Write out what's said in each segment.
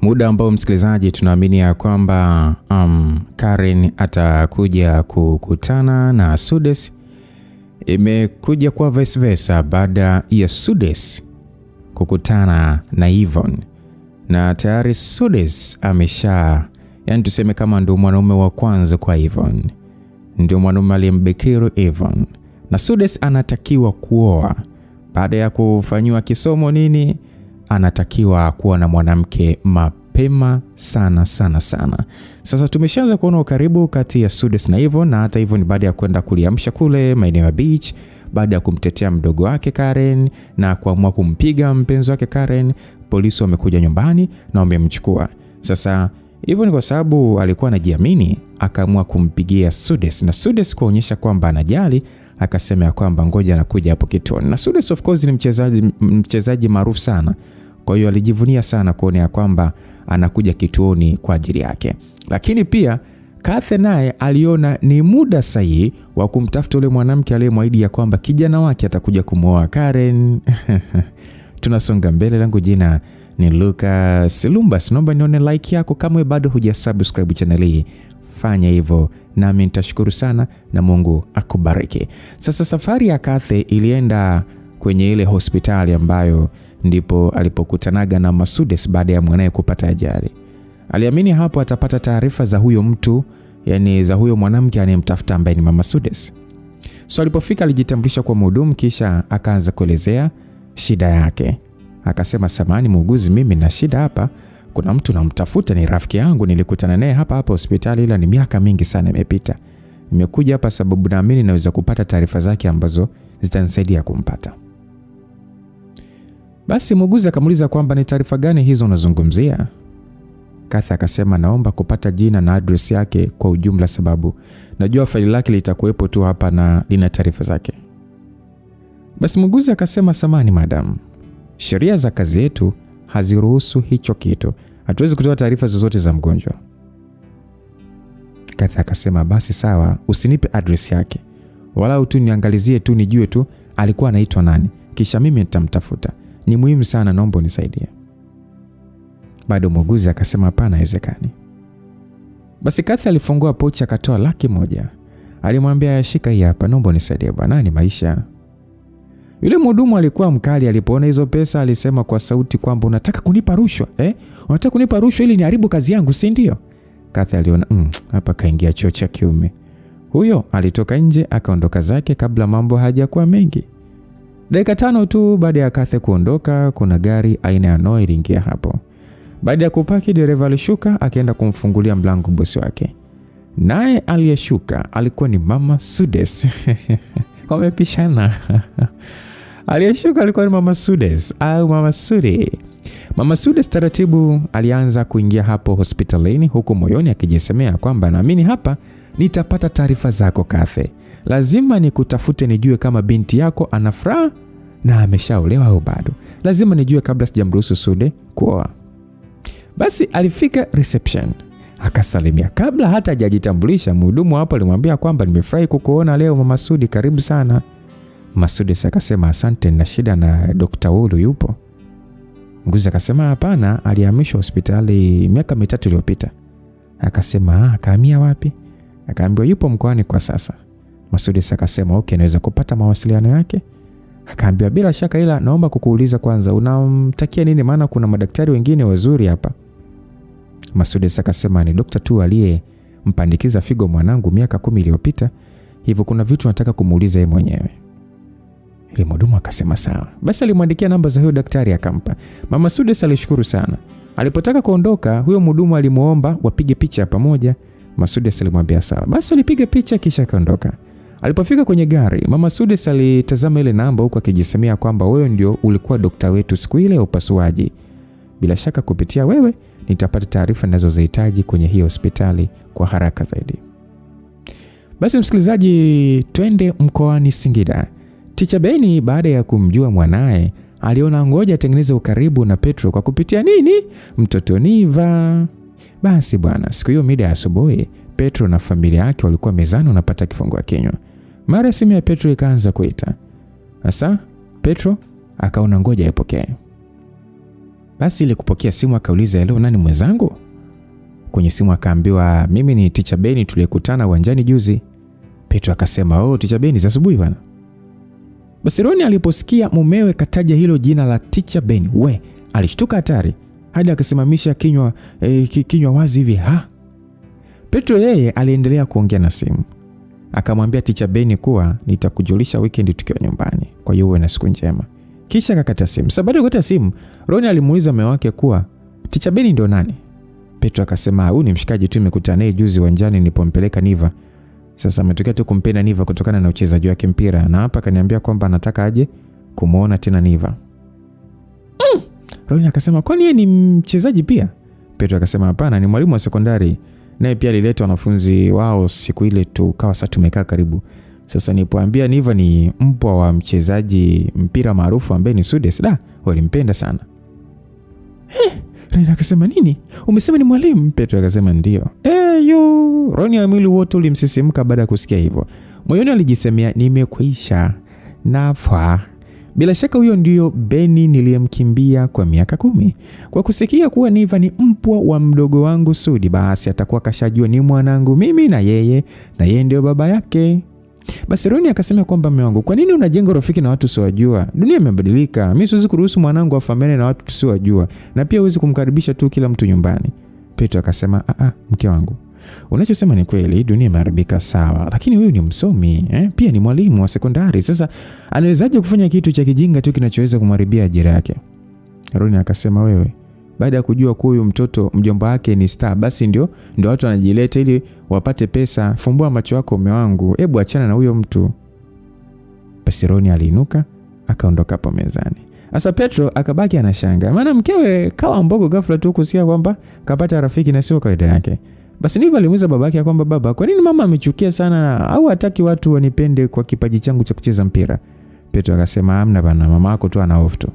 muda ambao msikilizaji tunaamini ya kwamba Karen atakuja kukutana na Sudes, imekuja kwa vice versa baada ya Sudes kukutana na Yvonne. Na tayari Sudes yani tuseme kama ndio mwanaume wa kwanza kwa Yvonne, ndio mwanaume aliyembekiri Yvonne, na Sudes anatakiwa kuoa. Baada ya kufanywa kisomo nini, anatakiwa kuwa na mwanamke mapema sana. Sasa tumeshaanza kuona ukaribu kati ya Sudes na Yvonne, na hata Yvonne baada ya kwenda kuliamsha kule maeneo ya beach, baada ya kumtetea mdogo wake Karen na kuamua kumpiga mpenzi wake Karen, polisi wamekuja nyumbani na wamemchukua. Sasa Yvonne kwa sababu alikuwa anajiamini, akaamua kumpigia Sudes, na Sudes kuonyesha kwamba anajali, akasema ya kwamba ngoja anakuja hapo kituoni. Na Sudes of course ni mchezaji maarufu sana, kwa hiyo alijivunia sana kuona kwamba anakuja kituoni kwa ajili yake. Lakini pia Kathy naye aliona ni muda sahihi wa kumtafuta yule mwanamke aliyemwahidi ya kwamba kijana wake atakuja kumwoa Karen. Tunasonga mbele, langu jina ni Lucas Lumbas. Naomba nione like yako kama wewe bado hujasubscribe channel hii. Fanya hivyo nami nitashukuru sana na Mungu akubariki. Sasa safari ya Kathy ilienda kwenye ile hospitali ambayo ndipo alipokutanaga na Sudes baada ya mwanae kupata ajali. Aliamini hapo atapata taarifa za huyo mtu, yani za huyo mwanamke anayemtafuta ambaye ni Mama Sudes. So alipofika alijitambulisha kwa mhudumu, kisha akaanza kuelezea shida yake. Akasema, samahani muuguzi, mimi na shida hapa, kuna mtu namtafuta, ni rafiki yangu, nilikutana naye hapa hospitali ila ni miaka mingi sana imepita. Nimekuja hapa sababu naamini naweza kupata taarifa zake ambazo zitanisaidia kumpata. Basi muuguzi akamuuliza kwamba ni taarifa gani hizo unazungumzia? Kathy akasema, naomba kupata jina na address yake kwa ujumla sababu najua faili lake litakuwepo tu hapa na lina taarifa zake. Basi muuguzi akasema, samahani madam, sheria za kazi yetu haziruhusu hicho kitu. Hatuwezi kutoa taarifa zozote za mgonjwa. Kathy akasema, basi sawa, usinipe address yake, wala tu niangalizie tu nijue tu alikuwa anaitwa nani, kisha mimi nitamtafuta. Ni muhimu sana, naomba unisaidie. Bado muuguzi akasema, hapana, haiwezekani. Basi Kathy alifungua pochi akatoa $100,000. Alimwambia, shika hii hapa, naomba unisaidie bwana, ni maisha. Yule mhudumu alikuwa mkali, alipoona hizo pesa alisema kwa sauti kwamba unataka kunipa rushwa Unataka kunipa rushwa ili niharibu kazi yangu, si ndio? Kathy aliona hapa kaingia choo cha kiume. Huyo alitoka nje akaondoka zake kabla mambo hajakuwa mengi. Dakika 5 tu baada ya Kathy kuondoka, kuna gari aina ya Noah iliingia hapo. Baada ya kupaki, dereva alishuka akaenda kumfungulia mlango bosi wake. Naye aliyeshuka alikuwa ni Mama Sudes. Wamepishana. Aliyeshuka alikuwa ni Mama Sudes au Mama Sudi. Mama Sudes taratibu alianza kuingia hapo hospitalini, huku moyoni akijisemea kwamba naamini hapa nitapata taarifa zako Kathy. Lazima nikutafute nijue kama binti yako ana furaha na ameshaolewa au bado. Lazima nijue kabla sijamruhusu Sude kuoa. Basi alifika reception, akasalimia. Kabla hata hajajitambulisha, mhudumu hapo alimwambia kwamba nimefurahi kukuona leo Mama Sudi, karibu sana. Mama Sudi akasema, asante, na shida na Dr. Wulu yupo? Mguzi akasema, hapana, alihamishwa hospitali miaka 3 iliyopita. Akasema, akahamia wapi? Akaambiwa yupo mkoani kwa sasa. Masudi akasema, okay, naweza kupata mawasiliano yake? Akaambiwa, bila shaka, ila naomba kukuuliza kwanza unamtakia nini, maana kuna madaktari wengine wazuri hapa. Masudi akasema, ni daktari tu aliyempandikiza figo mwanangu miaka 10 iliyopita, hivyo kuna vitu nataka kumuuliza yeye mwenyewe. Ile mhudumu akasema sawa. Basi alimwandikia namba za huyo daktari akampa. Mama Sudi alishukuru sana. Alipotaka kuondoka, huyo mhudumu alimuomba wapige picha pamoja. Masudi alimwambia sawa. Basi alipiga picha kisha kaondoka. Alipofika kwenye gari, Mama Sudi alitazama ile namba huko akijisemea kwamba wewe ndio ulikuwa daktari wetu siku ile ya upasuaji. Bila shaka kupitia wewe nitapata taarifa ninazozihitaji kwenye hiyo hospitali kwa haraka zaidi. Basi msikilizaji, twende mkoani Singida. Ticha Beni baada ya kumjua mwanae aliona ngoja atengeneze ukaribu na Petro kwa kupitia nini? Mtoto Niva. Basi bwana, siku hiyo mida ya asubuhi, Petro na familia yake walikuwa mezani wanapata kifungua kinywa. Mara simu ya Petro ikaanza kuita. Sasa Petro akaona ngoja ipokee. Basi ile kupokea simu akauliza, hello, nani mwenzangu? Kwenye simu akaambiwa, mimi ni Teacher Benny tuliyekutana uwanjani juzi. Petro akasema, oh, Teacher Benny, za asubuhi bwana. Basi Ronnie aliposikia mumewe kataja hilo jina la Teacher Benny, alishtuka hatari hadi akasimamisha kinywa wazi hivi. Petro yeye aliendelea kuongea na simu. Akamwambia Teacher Benny kuwa nitakujulisha weekend tukiwa nyumbani, kwa hiyo uwe na siku njema. Kisha akakata simu. Sasa baada ya kukata simu, Ronnie alimuuliza mume wake kuwa Teacher Benny ndo nani? Petro akasema, huyu ni mshikaji tu nimekutana naye juzi uwanjani nilipompeleka Niva. Sasa ametokea tu kumpenda Niva kutokana na uchezaji wake mpira, na hapa kaniambia kwamba anataka aje kumuona tena Niva. Ronnie akasema, kwani yeye ni mchezaji pia? Petro akasema, hapana, ni mwalimu wa sekondari. Naye pia alileta wanafunzi wao siku ile tukawa sasa tumekaa karibu. Sasa nilipoambia Niva ni mpwa wa mchezaji mpira maarufu ambaye ni Sudes, walimpenda sana. Ronnie akasema, nini? Umesema ni mwalimu? Petro akasema, ndio. Ronnie mwili wote ulimsisimka baada ya kusikia hivyo. Moyoni alijisemea, nimekwisha nafa. Bila shaka huyo ndio Benny niliyemkimbia kwa miaka 10. Kwa kusikia kuwa Niva ni mpwa wa mdogo wangu Sudi, basi atakuwa kashajua ni mwanangu mimi na yeye ndio baba yake. Basi Ronnie akasema kwamba mume wangu, kwa nini unajenga urafiki na watu usiowajua? Dunia imebadilika. Mimi siwezi kuruhusu mwanangu afamiane na watu tusiowajua, na pia huwezi kumkaribisha tu kila mtu nyumbani. Petro akasema, mke wangu, unachosema ni kweli, dunia imeharibika sawa, lakini huyu ni msomi, pia ni mwalimu wa sekondari. Sasa anawezaje kufanya kitu cha kijinga tu kinachoweza kumharibia ajira yake? Ronnie akasema, wewe baada ya kujua kwa huyu mtoto mjomba wake ni star, basi ndio watu wanajileta ili wapate pesa. Fumbua macho yako mume wangu, hebu achana na huyo mtu. Basi Ronnie aliinuka akaondoka hapo mezani. Sasa Petro akabaki anashanga, maana mkewe kawa mbogo ghafla tu kusikia kwamba kapata rafiki na sio kawaida yake. Basi Niva alimuuliza babake kwamba, baba, kwa nini mama amechukia sana au hataki watu wanipende kwa kipaji changu cha kucheza mpira? Petro akasema, hamna bana, mama yako tu ana hofu tu.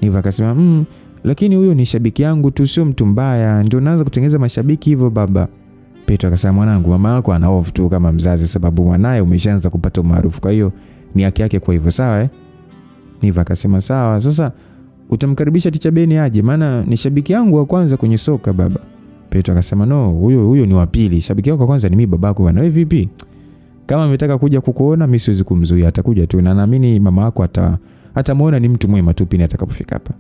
Niva akasema, lakini huyo ni shabiki yangu tu, sio mtu mbaya, ndio naanza kutengeneza mashabiki hivyo baba. Petro akasema, mwanangu, mama yako ana hofu tu kama mzazi, sababu mwanae umeshaanza kupata umaarufu, kwa hiyo ni haki yake kwa hivyo, sawa? Niva akasema, sawa. Sasa utamkaribisha Teacher Benny aje, maana ni shabiki yangu wa kwanza kwenye soka baba. Petro akasema, no, huyo ni wa pili. Shabiki wako wa kwanza ni mimi babako bwana. Wewe vipi? Kama ametaka kuja kukuona mimi siwezi kumzuia, atakuja tu, na naamini mama yako atamuona ni mtu mwema tu pindi atakapofika hapa.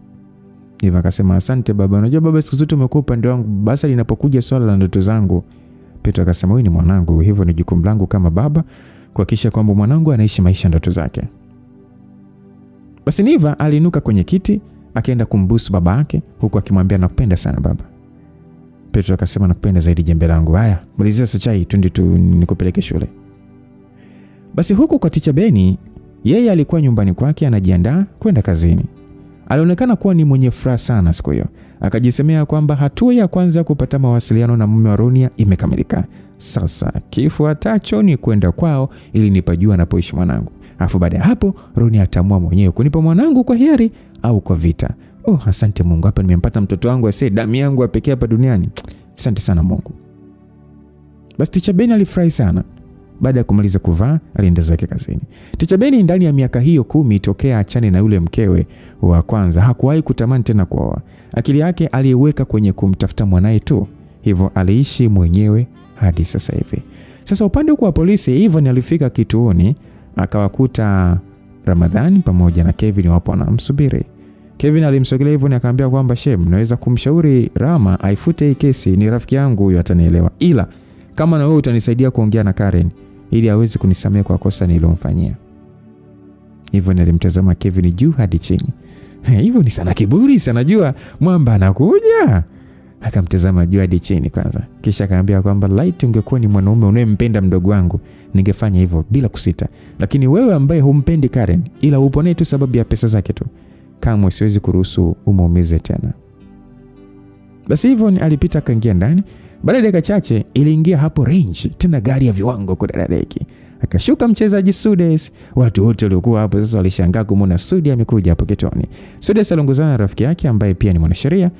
Niva akasema, asante baba. Unajua baba, siku zote umekuwa upande wangu, basi linapokuja swala la ndoto zangu. Petro akasema, wewe ni mwanangu, hivyo ni jukumu langu kama baba kuhakikisha kwamba mwanangu anaishi maisha ndoto zake. Basi Niva aliinuka kwenye kiti akaenda kumbusu baba yake huku akimwambia, nakupenda sana baba. Petro akasema, nakupenda zaidi jembe langu. Haya, malizia sasa chai twende tu nikupeleke shule. Basi huku kwa Teacher Benny, yeye alikuwa nyumbani kwake anajiandaa kwenda kazini. Alionekana kuwa ni mwenye furaha sana siku hiyo. Akajisemea kwamba hatua ya kwanza kupata mawasiliano na mume wa Ronnie imekamilika. Sasa kifuatacho ni kwenda kwao ili nipajue anapoishi mwanangu. Alafu baada ya hapo Ronnie atamua mwenyewe kunipa mwanangu kwa hiari au kwa vita. Asante Mungu, hapa nimempata mtoto wangu damu yangu pekee hapa duniani. Asante sana Mungu. Basi Teacher Benny alifurahi sana. Baada ya kumaliza kuvaa, alienda zake kazini. Teacher Benny ndani ya miaka hiyo 10 tokea achane na yule mkewe wa kwanza hakuwahi kutamani tena kuoa. Akili yake aliweka kwenye kumtafuta mwanae tu. Hivyo aliishi mwenyewe hadi sasa hivi. Sasa upande wa polisi, Ivan alifika kituoni akawakuta Ramadhani pamoja na Kevin wapo wanamsubiri. Kevin alimsogelea Ivan akamwambia kwamba Shem, naweza kumshauri Rama aifute hii kesi, ni rafiki yangu huyo atanielewa. Ila kama na wewe utanisaidia kuongea na Karen ili aweze kunisamehe kwa kosa nililomfanyia. Ivan alimtazama Kevin juu hadi chini. Hivyo ni sana kiburi, sana jua mwamba anakuja. Akamtazama juu hadi chini kwanza. Kisha akamwambia kwamba light ungekuwa ni mwanaume unayempenda mdogo wangu, ningefanya hivyo bila kusita. Lakini wewe ambaye humpendi Karen ila uponee tu sababu ya pesa zake tu, kama siwezi kuruhusu umuumize tena. Basi Ivan alipita akaingia ndani. Baada ya dakika chache iliingia hapo range tena gari ya viwango kudadadeki. Akashuka mchezaji Sudes. Watu wote waliokuwa hapo sasa walishangaa kumwona Sudi amekuja hapo kitoni. Sudes aliongozana na rafiki yake ambaye pia ni mwanasheria.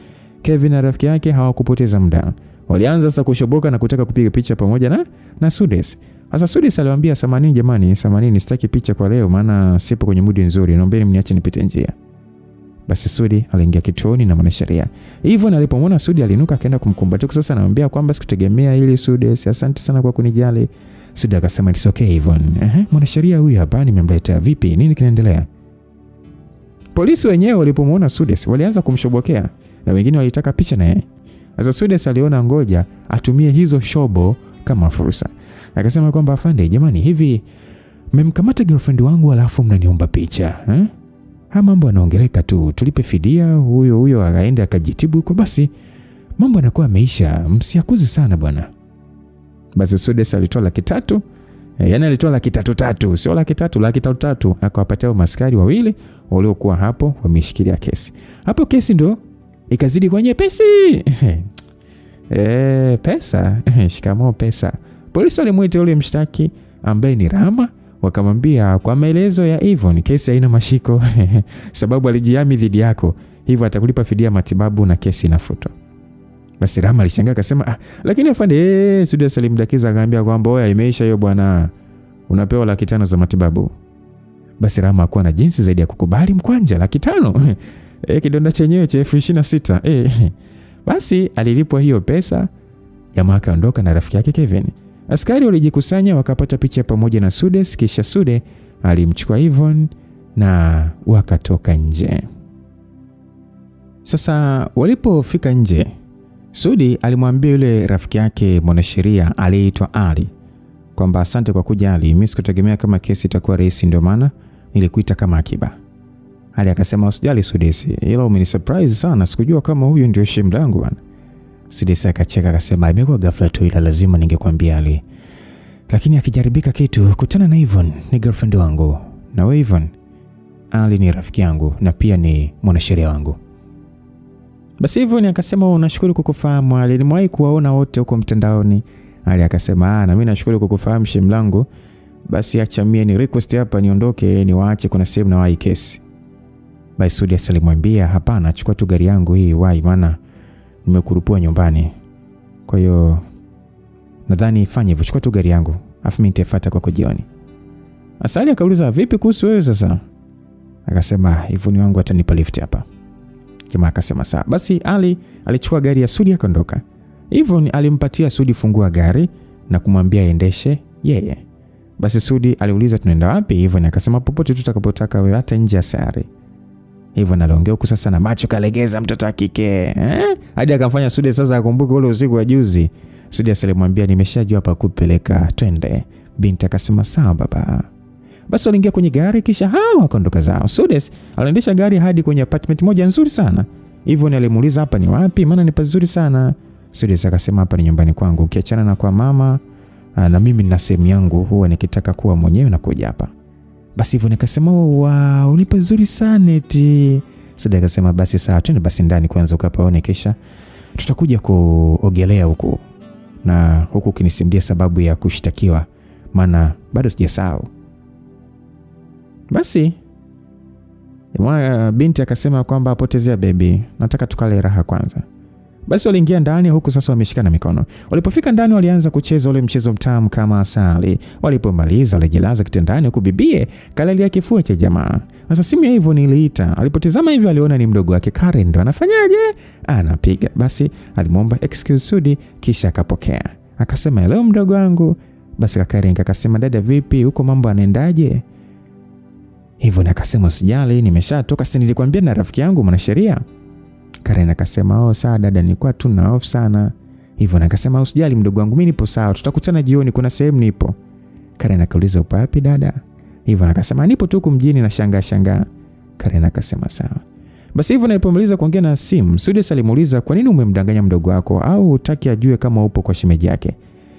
Kevin na rafiki yake hawakupoteza muda. Walianza sasa kushoboka na kutaka kupiga picha pamoja na Sudes. Sasa Sudes aliwaambia, "Samanini jamani, samanini, sitaki picha kwa leo maana sipo kwenye mood nzuri. Naombeni mniache nipite njia." Basi Sudi aliingia kituoni na mwanasheria. Hivyo alipomwona Sudi alinuka akaenda kumkumbatia. Sasa anamwambia kwamba sikutegemea ili Sudi, asante sana kwa kunijali. Sudi akasema it's okay Yvonne. Mwanasheria huyu hapa nimemleta. Vipi? Nini kinaendelea? Polisi wenyewe walipomwona Sudi walianza kumshobokea na wengine walitaka picha na yeye. Sasa Sudi aliona ngoja atumie hizo shobo kama fursa. Akasema kwamba afande, jamani, hivi mmemkamata girlfriend wangu alafu mnaniomba picha? Mambo yanaongeleka tu, tulipe fidia, huyo akaenda akajitibu huko, basi mambo yanakuwa yameisha, msiakuzi sana bwana. Basi Sudi alitoa 300,000, yani alitoa 300,000, sio 300,000, 300,000 akawapatia maskari wawili waliokuwa hapo wameshikilia kesi. Hapo kesi ndo ikazidi kwa nyepesi. Pesa, shikamoo pesa. Polisi walimwita yule mshtaki ambaye ni Rama, wakamwambia kwa maelezo ya Yvonne kesi haina mashiko sababu alijihami dhidi yako, hivyo atakulipa fidia matibabu na kesi inafutwa. Basi Rama alishangaa akasema lakini afande, Sudi alimdakiza akamwambia kwamba oya, imeisha hiyo bwana, unapewa 500,000 za matibabu. Basi Rama hakuwa na jinsi zaidi ya kukubali mkwanja 500,000. Kidonda chenyewe cha 26,000. Basi alilipwa hiyo pesa, jamaa akaondoka na rafiki yake Kevin. Askari walijikusanya wakapata picha pamoja na Sudi, kisha Sudi alimchukua Yvonne na wakatoka nje. Sasa walipofika nje, Sudi alimwambia yule rafiki yake mwanasheria aliyeitwa Ali kwamba asante kwa kuja Ali, mimi sikutegemea kama kesi itakuwa rahisi, ndio maana nilikuita kama akiba. Ali akasema usijali Sudi, ila umenisurprise sana, sikujua kama huyu ndio shemu langu bwana. Sudi akacheka akasema imekuwa ghafla tu, ila lazima ningekwambia Ali. Lakini akijaribika kitu, kutana na Yvonne, ni girlfriend wangu. Na wewe Yvonne, Ali ni rafiki yangu na pia ni mwanasheria wangu. Basi Yvonne akasema unashukuru kukufahamu Ali, nimewahi kuwaona wote huko mtandaoni. Ali akasema na mimi nashukuru kukufahamu shemu langu. Basi acha mimi ni request hapa niondoke, niwaache kuna sehemu na wahi kesi. Basi Sudi alimwambia hapana, chukua tu gari yangu hii wahi, maana nimekurupua nyumbani. Kwa hiyo nadhani fanye hivyo, chukua tu gari yangu afu mimi nitafuata kwa jioni. Asali akauliza vipi kuhusu wewe sasa? Akasema Yvonne wangu atanipa lift hapa. Jamaa akasema sawa. Basi Ali alichukua gari ya Sudi akaondoka. Yvonne alimpatia Sudi fungua gari na kumwambia aendeshe yeye. Basi Sudi aliuliza tunaenda wapi? Yvonne akasema popote tutakapotaka wewe, hata nje ya sare. Yvonne aliongea huku sasa na macho kalegeza mtoto wa kike. Hadi akamfanya Sudi sasa akumbuke ule usiku wa juzi. Sudi alimwambia nimeshajua hapa kupeleka, twende. Binti akasema sawa baba. Basi waliingia kwenye gari kisha hao wakaondoka zao. Sudi aliendesha gari hadi kwenye apartment moja nzuri sana. Yvonne alimuuliza hapa ni wapi? Maana ni pazuri sana. Sudi akasema hapa ni nyumbani kwangu, ukiachana na kwa mama na mimi nina sehemu yangu, huwa nikitaka kuwa mwenyewe na kuja hapa. Basi Yvonne akasema wow, ni pazuri sana eti. Sudi akasema basi sawa, twende basi ndani kwanza ukapaone, kisha tutakuja kuogelea huko. Na huku kinisimulia sababu ya kushtakiwa, maana bado sijasahau. Basi binti akasema kwamba apotezea baby, nataka tukale raha kwanza. Basi waliingia ndani huku sasa wameshikana mikono. Walipofika ndani walianza kucheza ule mchezo mtamu kama asali. Walipomaliza walijilaza kitandani huku bibie kalalia kifua cha jamaa. Sasa simu ya Yvonne iliita. Alipotazama hivyo aliona ni mdogo wake Karen, ndo anafanyaje? Anapiga. Basi alimwomba excuse Sudi kisha akapokea. Akasema hello mdogo wangu. Basi Karen akasema dada vipi, huko mambo anaendaje? Yvonne akasema usijali, nimeshatoka, si nilikwambia na rafiki yangu mwanasheria. Karen akasema sawa dada, nilikuwa tu na off sana. Yvonne akasema usijali mdogo wangu, mimi nipo sawa, tutakutana jioni, kuna sehemu nipo. Karen akauliza upo wapi dada? Yvonne akasema nipo tu huko mjini na shangaa. Karen akasema sawa. Basi Yvonne alipomaliza kuongea na simu, Sudi alimuuliza kwa nini umemdanganya mdogo wako, au hutaki ajue kama upo kwa shemeji yake?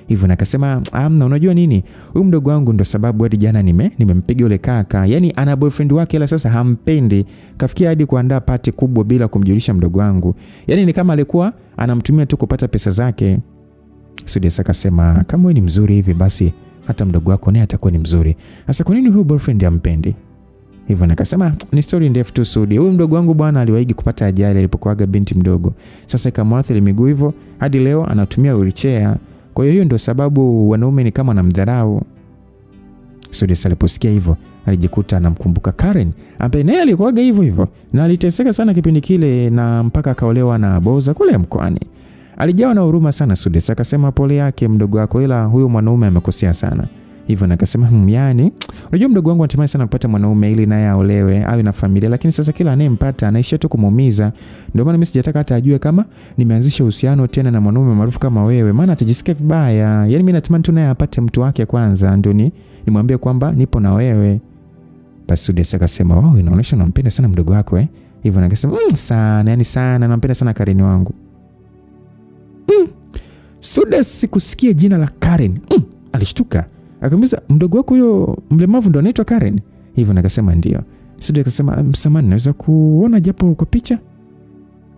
Yvonne akasema amna, unajua nini, huyu mdogo wangu ndo sababu hadi jana nimempiga yule kaka. Yaani ana boyfriend wake ila sasa hampendi, kafikia hadi kuandaa party kubwa bila kumjulisha mdogo wangu. Yaani ni kama alikuwa anamtumia tu kupata pesa zake. Sudi akasema kama wewe ni mzuri hivi basi hata mdogo wako naye atakuwa ni mzuri. Sasa kwa nini huyu boyfriend hampendi? Yvonne akasema ni story ndefu tu Sudi. Huyu mdogo wangu bwana aliwahi kupata ajali alipokuaga binti mdogo. Sasa ikamwathiri miguu hivyo hadi leo anatumia wheelchair. Kwa hiyo ndio sababu wanaume ni kama namdharau. Sudi aliposikia hivyo alijikuta anamkumbuka Karen ambaye naye alikuwaga hivyo hivyo na aliteseka sana kipindi kile na mpaka akaolewa na Boza kule mkoani. Alijawa na huruma sana Sudes, akasema pole yake mdogo wako, ila huyo mwanaume amekosea sana. Hivyo na akasema yani unajua mdogo wangu anatamani sana kupata mwanaume ili naye aolewe awe na familia, lakini sasa kila anayempata anaishia tu kumuumiza. Ndio maana mimi sijataka hata ajue kama nimeanzisha uhusiano tena na mwanaume maarufu kama wewe, maana atajisikia vibaya. Yani mimi natamani tu naye apate mtu wake kwanza ndio nimwambie kwamba nipo na wewe. Basi Sudes akasema wao, inaonyesha unampenda sana mdogo wako Hivyo na akasema sana, yani sana nampenda sana Karen wangu. Sudes kusikia jina la Karen alishtuka. Akamuuliza, mdogo wako huyo mlemavu ndo anaitwa Karen? Hivyo nakasema ndio. Sudes akasema msamani, naweza kuona japo kwa picha?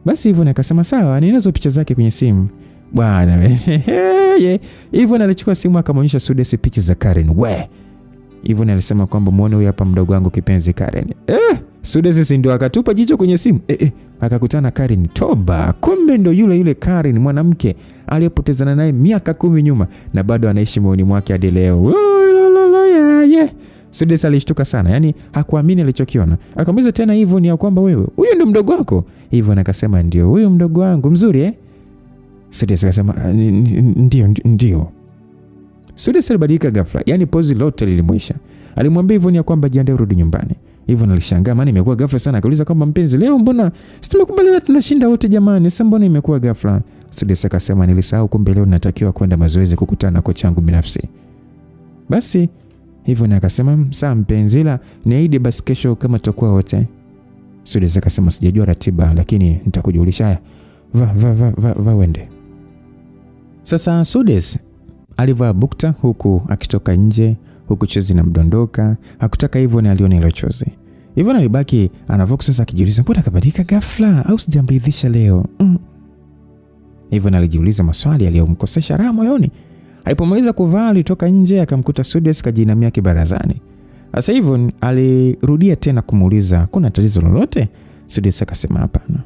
Basi hivyo nakasema sawa, ninazo picha zake kwenye simu. Bwana wewe. Hivyo alichukua simu akamonyesha Sudes picha za Karen. Hivyo alisema kwamba muone huyu hapa mdogo wangu kipenzi Karen. Sudes ndio akatupa jicho kwenye simu. Akakutana Karen. Toba, kumbe ndio yule Karen mwanamke aliyepotezana naye miaka 10 nyuma na bado anaishi moyoni mwake hadi leo. Sudes alishtuka sana, yani hakuamini alichokiona. Akamuuliza tena, hivyo ni ya kwamba wewe huyu ndio mdogo wako? Hivyo akasema ndio, huyu mdogo wangu mzuri Sudes akasema ndio. Sudes alibadilika ghafla, yani pozi lote lilimwisha. Alimwambia hivyo ni ya kwamba jiandae urudi nyumbani. Hivyo alishangaa, maana imekuwa ghafla sana. Akauliza kwamba mpenzi, leo mbona situmekubaliana tunashinda wote jamani, sasa mbona imekuwa ghafla? Sudes akasema nilisahau, kumbe leo natakiwa kwenda mazoezi kukutana na kocha wangu binafsi. Basi hivyo akasema sawa mpenzi, ila niahidi basi kesho kama tutakuwa wote. Sudes akasema sijajua ratiba lakini nitakujulisha. Va wende. Sasa Sudes alivaa bukta huku akitoka nje, huku chozi na mdondoka. Hakutaka hivyo ni aliona ile chozi. Hivyo alibaki anavoka sasa akijiuliza mbona kabadilika ghafla au sijamridhisha leo. Hivyo alijiuliza maswali aliyomkosesha raha moyoni. Alipomaliza kuvaa alitoka nje akamkuta Sudes kajinamia kibarazani. Sasa hivyo alirudia tena kumuuliza kuna tatizo lolote? Sudes akasema hapana.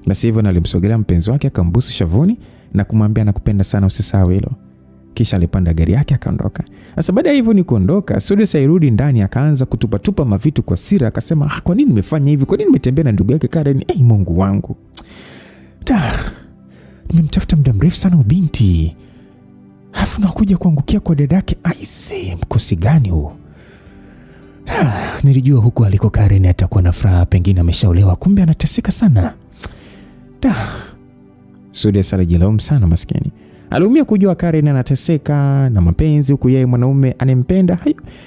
Basi hivyo alimsogelea mpenzi wake akambusu shavuni na kumwambia nakupenda sana usisahau hilo. Kisha alipanda gari yake akaondoka. Sasa baada ya hivyo ni kuondoka, Sudes airudi ndani akaanza kutupatupa mavitu kwa sira. Akasema kwa nini nimefanya hivi? Kwa nini nimetembea na ndugu yake Karen? Mungu wangu. Nimemtafuta muda mrefu sana ubinti. Alafu nakuja kuangukia kwa dadake. Aise, mkosi gani huo? Nilijua huko aliko Karen atakuwa na furaha, pengine ameshaolewa, kumbe anateseka sana. Sudes alijilaumu sana maskini. Aliumia kujua Karen anateseka na mapenzi huku yeye mwanaume anempenda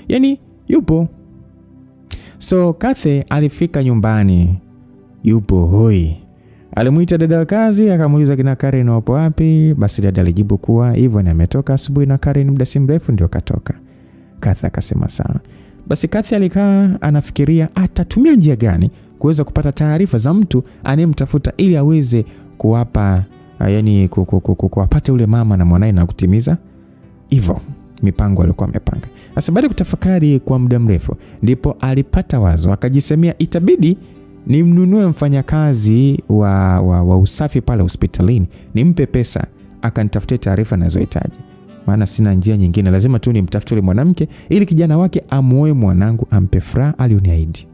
yani yupo. So Kathe alifika nyumbani. Yupo hoi. Alimuita dada wa kazi akamuuliza kina Karen wapo wapi. Basi dada alijibu kuwa hivyo na ametoka asubuhi na Karen muda si mrefu ndio katoka. Kathe akasema sawa. Basi Kathe alikaa anafikiria atatumia njia gani kuweza kupata taarifa za mtu anemtafuta ili aweze kuwapa yani kuwapata ule mama na mwanae na kutimiza hivyo mipango alikuwa amepanga. Sasa baada ya kutafakari kwa muda mrefu ndipo alipata wazo, akajisemea itabidi nimnunue mfanyakazi wa usafi pale hospitalini, nimpe pesa akanitafutie taarifa ninazohitaji. Maana sina njia nyingine, lazima tu nimtafute yule mwanamke ili kijana wake amuoe mwanangu ampe furaha alioniahidi.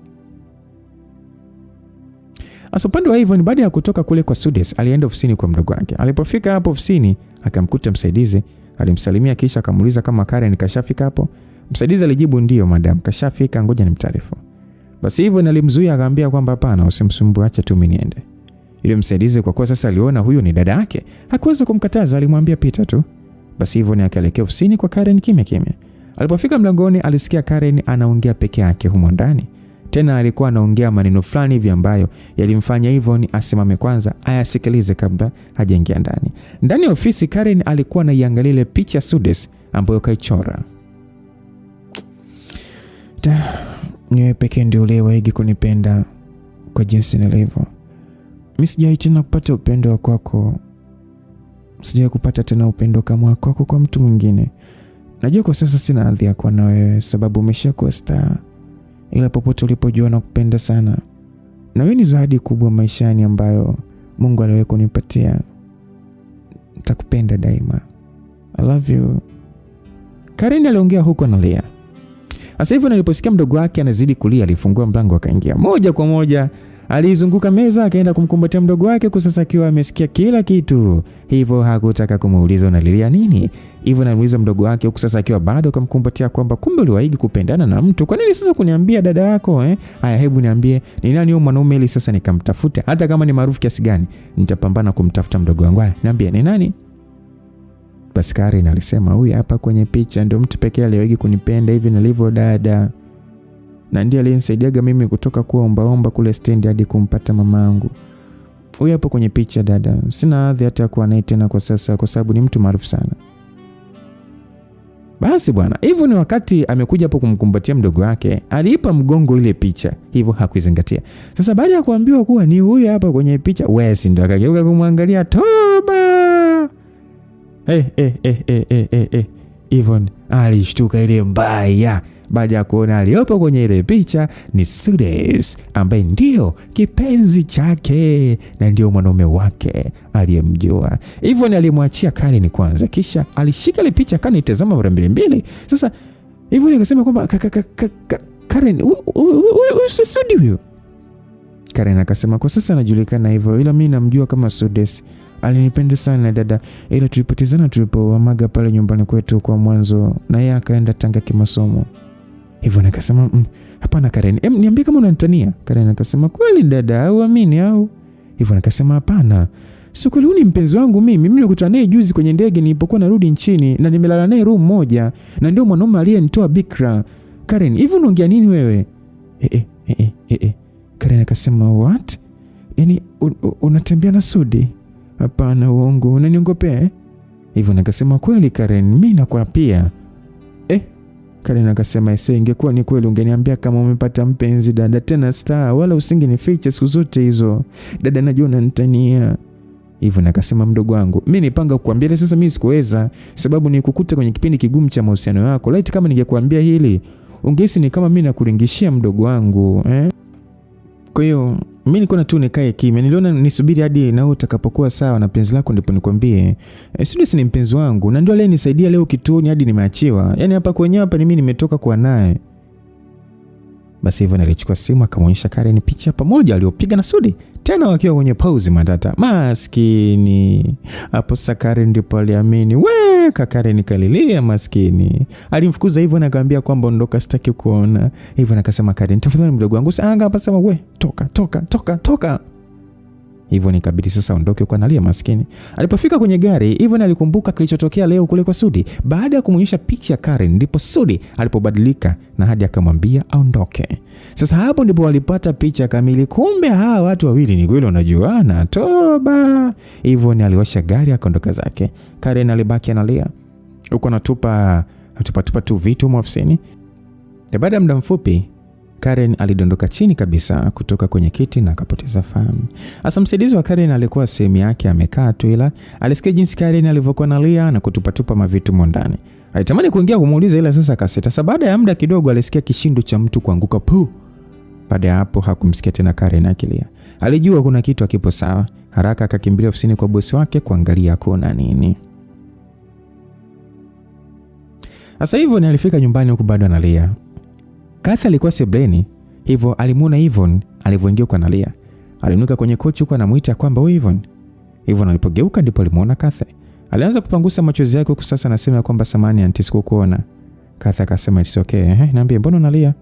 Asopande wa hivyo ni baada ya kutoka kule kwa Sudes alienda ofisini kwa mdogo wake. Alipofika hapo ofisini akamkuta msaidizi, alimsalimia kisha akamuuliza kama Karen kashafika hapo. Msaidizi alijibu ndio madam, kashafika, ngoja nimtaarifu. Basi hivyo alimzuia akamwambia kwamba hapana, usimsumbue, acha tu mimi niende. Yule msaidizi kwa kuwa sasa aliona huyo ni dada yake, hakuweza kumkataza, alimwambia pita tu. Basi hivyo ni akaelekea ofisini kwa Karen kimya kimya. Alipofika mlangoni alisikia Karen anaongea peke yake humo ndani. Tena alikuwa anaongea maneno fulani hivi ambayo yalimfanya hivyo ni asimame kwanza ayasikilize kabla hajaingia ndani. Ndani ya ofisi Karen alikuwa anaiangalia ile picha Sudes ambayo kaichora. Niwe pekee ndio leo waigi kunipenda kwa jinsi nilivyo. Mimi sijai tena kupata upendo wa kwako. Sijai kupata tena upendo kama wako kwa mtu mwingine. Najua kwa sasa sina hadhi ya kuwa na wewe sababu umeshakuwa star. Ila popote ulipojua na kupenda sana. Na wewe ni zawadi kubwa maishani ambayo Mungu aliwahi kunipatia. Nitakupenda daima. I love you. Karen aliongea huko analia. Sasa hivyo niliposikia mdogo wake anazidi kulia, alifungua mlango akaingia. Moja kwa moja alizunguka meza akaenda kumkumbatia mdogo wake, kwa sasa akiwa amesikia kila kitu. Hivyo hakutaka kumuuliza unalilia nini. Hivyo namuuliza mdogo wake huku sasa akiwa bado kumkumbatia kwamba kumbe uliwahi kupendana na mtu. Kwa nini sasa kuniambia dada yako Haya, hebu niambie ni nani huyo mwanaume ili sasa nikamtafute. Hata kama ni maarufu kiasi gani, nitapambana kumtafuta mdogo wangu. Haya, niambie ni nani? Basi Karen alisema huyu hapa kwenye picha ndio mtu pekee aliyewahi kunipenda hivi nilivyo dada. Na ndiye aliyenisaidiaga mimi kutoka kuwa ombaomba kule stendi hadi kumpata mamangu. Huyu hapo kwenye picha dada. Sina hadhi hata kuwa naye tena kwa sasa kwa sababu ni mtu maarufu sana. Basi bwana, hivyo ni wakati amekuja hapo kumkumbatia mdogo wake, aliipa mgongo ile picha, hivyo hakuizingatia. Sasa baada ya kuambiwa kuwa ni huyu hapa kwenye picha, Wes ndio akageuka kumwangalia. Toba! Yvonne alishtuka ile mbaya baada ya kuona aliyopo kwenye ile picha ni Sudes, ambaye ndio kipenzi chake na ndio mwanaume wake aliyemjua. Yvonne alimwachia Karen kwanza, kisha alishika ile picha kanitazama mara mbili. Sasa Yvonne akasema kwamba Karen, Sudi huyo. Karen akasema kwa sasa anajulikana hivyo, ila mimi namjua kama Sudes. Alinipenda sana dada, ila tulipotezana tulipowamaga pale nyumbani kwetu kwa mwanzo, na yeye akaenda Tanga kimasomo. Hivyo nikasema hapana Karen, niambie kama unanitania. Karen akasema kweli dada, au amini au? Hivyo nikasema hapana. Sukuli ni mpenzi wangu mimi nimekutana naye juzi kwenye ndege nilipokuwa narudi nchini, na nimelala naye room moja, na ndio mwanaume aliyenitoa bikra. Karen, hivyo unaongea nini wewe? Karen akasema what? Yaani unatembea na Sudi? Hapana, uongo, unaniongopea. Hivyo nikasema kweli Karen, mimi nakuapia. Karen akasema ingekuwa ni kweli ungeniambia kama umepata mpenzi dada, tena star, wala usingenificha siku zote hizo. Dada najua unanitania. Hivyo nikasema mdogo wangu, mimi nipanga kukuambia sasa mimi sikuweza, sababu nikukuta kwenye kipindi kigumu cha mahusiano yako. Laiti kama ningekuambia hili, ungehisi ni kama mimi nakuringishia mdogo wangu, Kwa hiyo mimi nilikuwa tu nikae kimya. Niliona nisubiri hadi na utakapokuwa sawa na penzi lako ndipo nikwambie. Sudes ni mpenzi wangu na ndio aliyenisaidia leo kituoni hadi nimeachiwa. Yaani hapa kwenye hapa ni mimi nimetoka kwa naye. Basi hivyo nilichukua simu akamwonyesha Karen picha pamoja aliopiga na Sudi. Tena wakiwa kwenye pause matata. Maskini. Hapo sasa Karen ndipo aliamini. Karen kalilia maskini. Alimfukuza hivyo na akamwambia kwamba ondoka, sitaki kuona. Hivyo nakasema Karen, tafadhali mdogo wangu anga hapa, sema toka. Hivyo nikabidi sasa ondoke kwa analia maskini. Alipofika kwenye gari, hivyo alikumbuka kilichotokea leo kule kwa Sudi. Baada ya kumwonyesha picha ya Karen, ndipo Sudi alipobadilika na hadi akamwambia aondoke. Sasa hapo ndipo walipata picha kamili. Kumbe hawa watu wawili ni kweli wanajuana. Toba. Hivyo aliwasha gari akaondoka zake. Karen alibaki analia. Huko anatupa tu vitu mwafsini. Baada ya muda mfupi Karen alidondoka chini kabisa kutoka kwenye kiti na akapoteza fahamu. Asa msaidizi wa Karen alikuwa sehemu yake amekaa tu, ila alisikia jinsi Karen alivyokuwa analia na kutupa mavitu mondani. Alitamani kuingia kumuuliza, ila sasa akasita. Sasa baada ya muda kidogo alisikia kishindo cha mtu kuanguka pu. Baada ya hapo hakumsikia tena Karen akilia. Alijua kuna kitu hakipo sawa. Haraka akakimbilia ofisini kwa bosi wake kuangalia kuna nini. Sasa hivyo alifika nyumbani huko bado analia. Kathy alikuwa sebleni, hivyo alimuona Yvonne alivyoingia kwa analia. Alinuka kwenye kochi huko anamuita kwamba wewe Yvonne. Yvonne alipogeuka ndipo alimuona Kathy. Alianza kupangusa machozi yake huko sasa anasema kwamba samani auntie sikukuona. Kathy akasema it's okay. Niambie mbona unalia?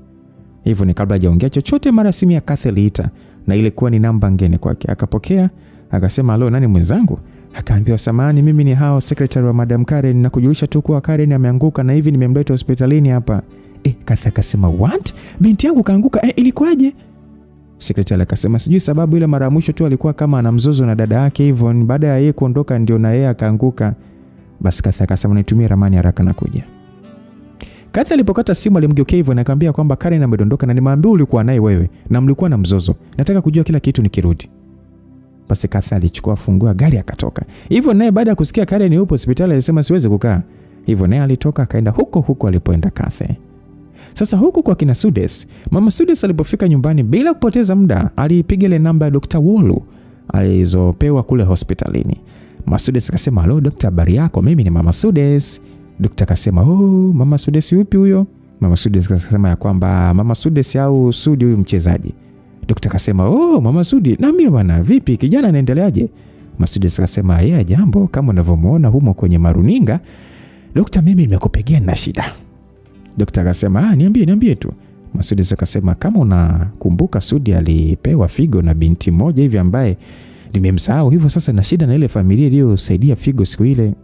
Yvonne kabla hajaongea chochote mara simu ya Kathy iliita na ilikuwa ni namba ngeni kwake. Akapokea, akasema halo, nani mwenzangu? Akaambia samani, mimi ni hao secretary wa Madam Karen na kujulisha tu kuwa Karen ameanguka na hivi nimemleta hospitalini hapa. Kathy akasema what? Binti yangu kaanguka, ilikuwaje? Secretary akasema sijui sababu, ile mara mwisho tu alikuwa kama ana mzozo na dada yake Yvonne, baada ya yeye kuondoka ndio na yeye akaanguka. Basi Kathy akasema nitumie ramani haraka na kuja. Kathy alipokata simu alimgeukia Yvonne na akamwambia kwamba Karen amedondoka na nimeambiwa ulikuwa naye wewe na mlikuwa na mzozo. Nataka kujua kila kitu nikirudi. Basi Kathy alichukua funguo gari akatoka. Yvonne naye baada ya kusikia Karen yupo hospitali alisema siwezi kukaa. Yvonne naye alitoka akaenda huko alipoenda Kathy. Sasa huku kwa kina Sudes, Mama Sudes alipofika nyumbani bila kupoteza muda, alipiga ile namba ya Dr. Wolu alizopewa kule hospitalini. Mama Sudes akasema, "Hello Dr. habari yako? Mimi ni Mama Sudes." Dr. akasema, "Oh, Mama Sudes yupi huyo?" Mama Sudes akasema ya kwamba Mama Sudes au Sudi huyu mchezaji. Daktari akasema, "Oh, Mama Sudi, naambia bwana, vipi kijana anaendeleaje?" Mama Sudes akasema, "Yeye jambo kama unavyomuona humo kwenye maruninga. Daktari, mimi nimekupigia na shida." Daktari akasema, niambie tu." Mama Sudes akasema, "Kama unakumbuka Sudi alipewa figo na binti moja hivi ambaye nimemsahau, hivyo sasa na shida na ile familia iliyosaidia figo siku ile."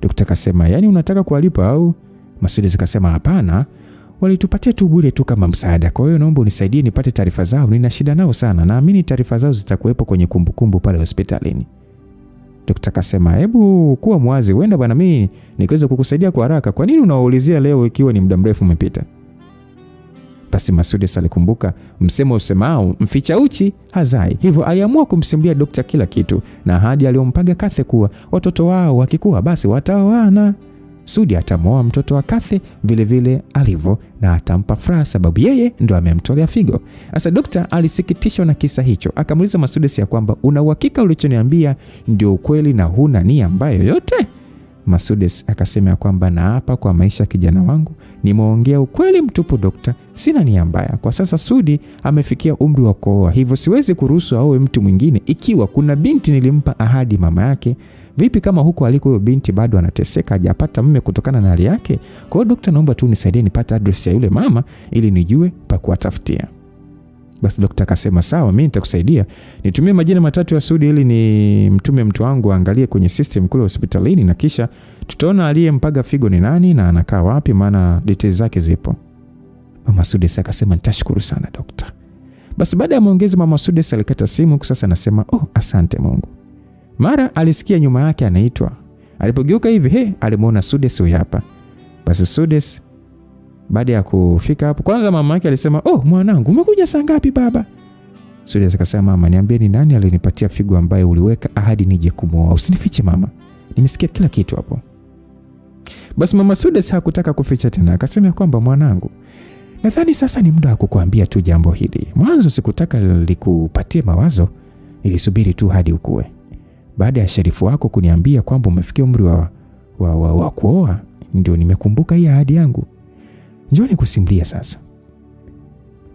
Daktari akasema, "Yaani unataka kuwalipa au?" Mama Sudes akasema, "Hapana. Walitupatia tu bure tu kama msaada. Kwa hiyo naomba unisaidie nipate taarifa zao. Nina shida nao sana. Naamini taarifa zao zitakuwepo kwenye kumbukumbu pale hospitalini." Daktari akasema, "Hebu kuwa mwazi, huenda bwana mimi nikiweza kukusaidia kwa haraka. Kwa nini unaulizia leo ikiwa ni muda mrefu umepita?" Basi Mama Sudes alikumbuka msemo usemao mficha uchi hazai. Hivyo aliamua kumsimulia daktari kila kitu na ahadi aliyompaga Kathe kuwa watoto wao wakikua basi wataoana. Sudi atamoa mtoto wa Kathe vile alivyo na atampa furaha sababu yeye ndo amemtolea figo. Sasa daktari alisikitishwa na kisa hicho. Akamuuliza Mama Sudes ya kwamba una uhakika ulichoniambia ndio ukweli na huna nia mbaya yoyote? Mama Sudes akasema ya kwamba naapa kwa maisha kijana wangu nimeongea ukweli mtupu daktari, sina nia mbaya. Kwa sasa Sudi amefikia umri wa kuoa, hivyo siwezi kuruhusu aoe mtu mwingine. Ikiwa kuna binti nilimpa ahadi mama yake, vipi kama huko aliko huyo binti bado anateseka hajapata mume kutokana na hali yake? Kwa hiyo daktari, naomba tu nisaidie nipate address ya yule mama ili nijue pa kuwatafutia." Basi daktari akasema, "Sawa, mimi nitakusaidia. Nitumie majina matatu ya Sudi ili ni mtume mtu wangu angalie kwenye system kule hospitalini na kisha tutaona aliyempaga figo ni nani na anakaa wapi, maana details zake zipo." Mama Sudes akasema, "Nitashukuru sana daktari." Basi baada ya maongezi Mama Sudes alikata simu. Sasa anasema, "Asante Mungu." Mara alisikia nyuma yake anaitwa. Alipogeuka hivi, alimuona Sudes huyu hapa. Basi Sudes baada ya kufika hapo, kwanza mama yake alisema, "Mwanangu, umekuja saa ngapi baba?" Sudes akasema, "Mama, niambie ni nani alinipatia figo ambaye uliweka ahadi nije kumuoa? Usinifiche mama. Nimesikia kila kitu hapo." Basi Mama Sudes hakutaka kuficha tena. Akasema kwamba, "Mwanangu, nadhani sasa ni muda wa kukuambia tu jambo hili. Mwanzo sikutaka likupatie mawazo, nilisubiri tu hadi ukue. Baada ya sherifu wako kuniambia kwamba umefikia umri wa kuoa, ndio nimekumbuka hii ahadi yangu. Njoo nikusimulie sasa."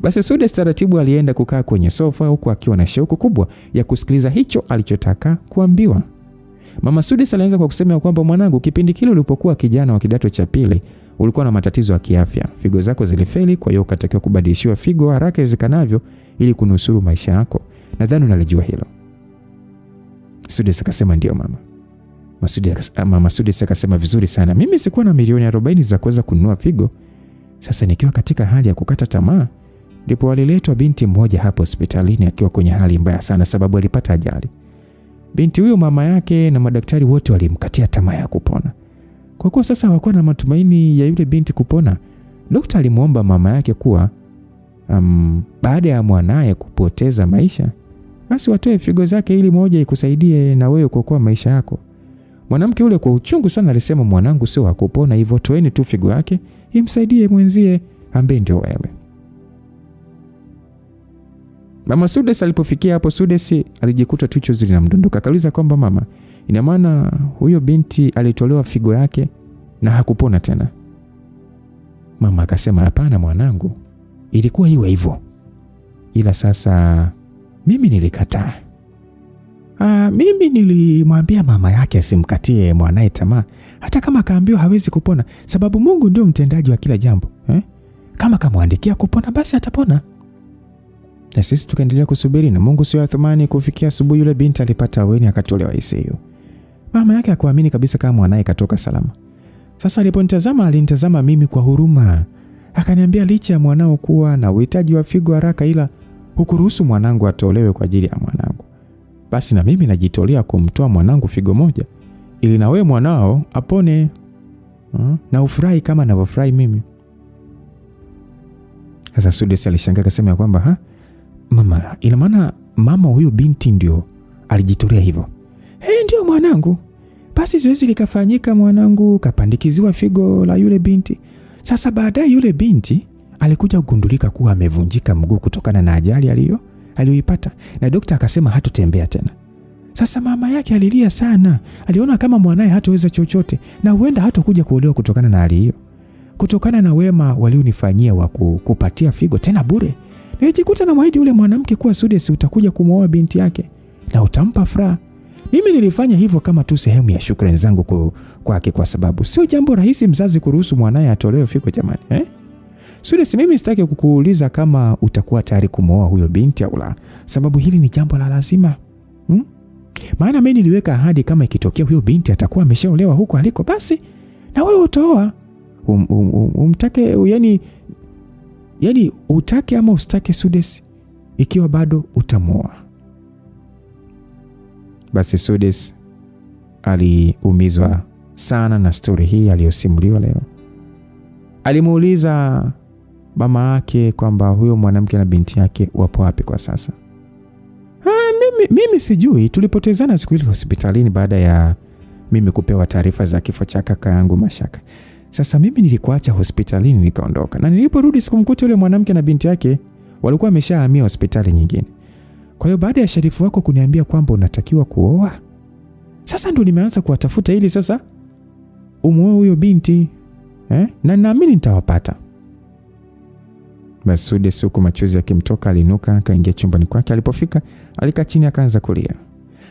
Basi Sudes taratibu alienda kukaa kwenye sofa huku akiwa na shauku kubwa ya kusikiliza hicho alichotaka kuambiwa. Mama Sudes alianza kwa kusema kwamba, "Mwanangu, kipindi kile ulipokuwa kijana wa kidato cha pili ulikuwa na matatizo ya kiafya. Figo zako zilifeli, kwa hiyo ukatakiwa kubadilishiwa figo haraka iwezekanavyo ili kunusuru maisha yako. Nadhani unalijua hilo." Sudes akasema, "Ndio mama." Mama Sudes akasema, "Vizuri sana. Mimi sikuwa na milioni 40 za kuweza kununua figo. Sasa nikiwa katika hali ya kukata tamaa, ndipo aliletwa binti mmoja hapo hospitalini akiwa kwenye hali mbaya sana sababu alipata ajali. Binti huyo mama yake na madaktari wote walimkatia tamaa ya kupona. Kwa kuwa sasa hawakuwa na matumaini ya yule binti kupona, daktari alimuomba mama yake kuwa baada ya mwanae kupoteza maisha, basi watoe figo zake ili moja ikusaidie na wewe kuokoa maisha yako. Mwanamke ule kwa uchungu sana alisema, "Mwanangu sio hakupona, hivyo toeni tu figo yake imsaidie mwenzie ambaye ndio wewe." Mama Sudes alipofikia hapo, Sudes alijikuta tu chozi linamdondoka. Akauliza kwamba, "Mama, ina maana huyo binti alitolewa figo yake na hakupona tena?" Mama akasema, "Hapana mwanangu, ilikuwa iwe hivyo. Ila sasa mimi nilikataa. Mimi nilimwambia mama yake asimkatie mwanae tamaa hata kama kaambiwa hawezi kupona, sababu Mungu ndio mtendaji wa kila jambo. Kama kamwandikia kupona basi atapona." Na sisi tukaendelea kusubiri na Mungu sio athumani. Kufikia asubuhi yule binti alipata aweni akatolewa ICU. Mama yake hakuamini kabisa kama mwanae katoka salama. Sasa alinitazama mimi kwa huruma. Akaniambia, "Licha ya mwanao kuwa na uhitaji wa figo haraka, ila hukuruhusu mwanangu atolewe kwa ajili ya mwanangu. Basi na mimi najitolea kumtoa mwanangu figo moja ili na wewe mwanao apone na ufurahi kama ninavyofurahi mimi." Sasa Sudes alishangaa akasema kwamba, "Mama, ina maana mama huyu binti ndio alijitolea hivyo?" "Ndio mwanangu. Basi zoezi likafanyika, mwanangu kapandikiziwa figo la yule binti. Sasa baadaye yule binti alikuja kugundulika kuwa amevunjika mguu kutokana na ajali aliyoipata, na daktari akasema hatotembea tena. Sasa mama yake alilia sana, aliona kama mwanae hataweza chochote na huenda hatakuja kuolewa kutokana na hali hiyo. kutokana na wema walionifanyia wa kupatia figo tena bure, nilijikuta na mwahidi yule mwanamke kuwa Sudes utakuja kumwoa binti yake na utampa furaha. Mimi nilifanya hivyo kama tu sehemu ya shukrani zangu kwake, kwa sababu sio jambo rahisi mzazi kuruhusu mwanae atolewe figo jamani, Sudes, mimi sitaki kukuuliza kama utakuwa tayari kumwoa huyo binti au la, sababu hili ni jambo la lazima. Maana mimi niliweka ahadi kama ikitokea huyo binti atakuwa ameshaolewa huko aliko, basi na wewe utaoa. Umtake yani utake ama ustake Sudes, ikiwa bado utamwoa. Basi Sudes aliumizwa sana na story hii aliyosimuliwa leo. Alimuuliza mama yake kwamba huyo mwanamke na binti yake wapo wapi kwa sasa. Mimi sijui, tulipotezana siku ile hospitalini baada ya mimi kupewa taarifa za kifo cha kaka yangu Mashaka. Sasa mimi nilikuacha hospitalini nikaondoka, na niliporudi sikumkuta yule mwanamke na binti yake, walikuwa wameshahamia hospitali nyingine. Kwa hiyo baada ya Sharifu wako kuniambia kwamba unatakiwa kuoa, sasa ndo nimeanza kuwatafuta ili sasa umuoe huyo binti, na naamini nitawapata. Basi Sudes huko machozi yakimtoka alinuka akaingia chumbani kwake. Alipofika alikaa chini akaanza kulia.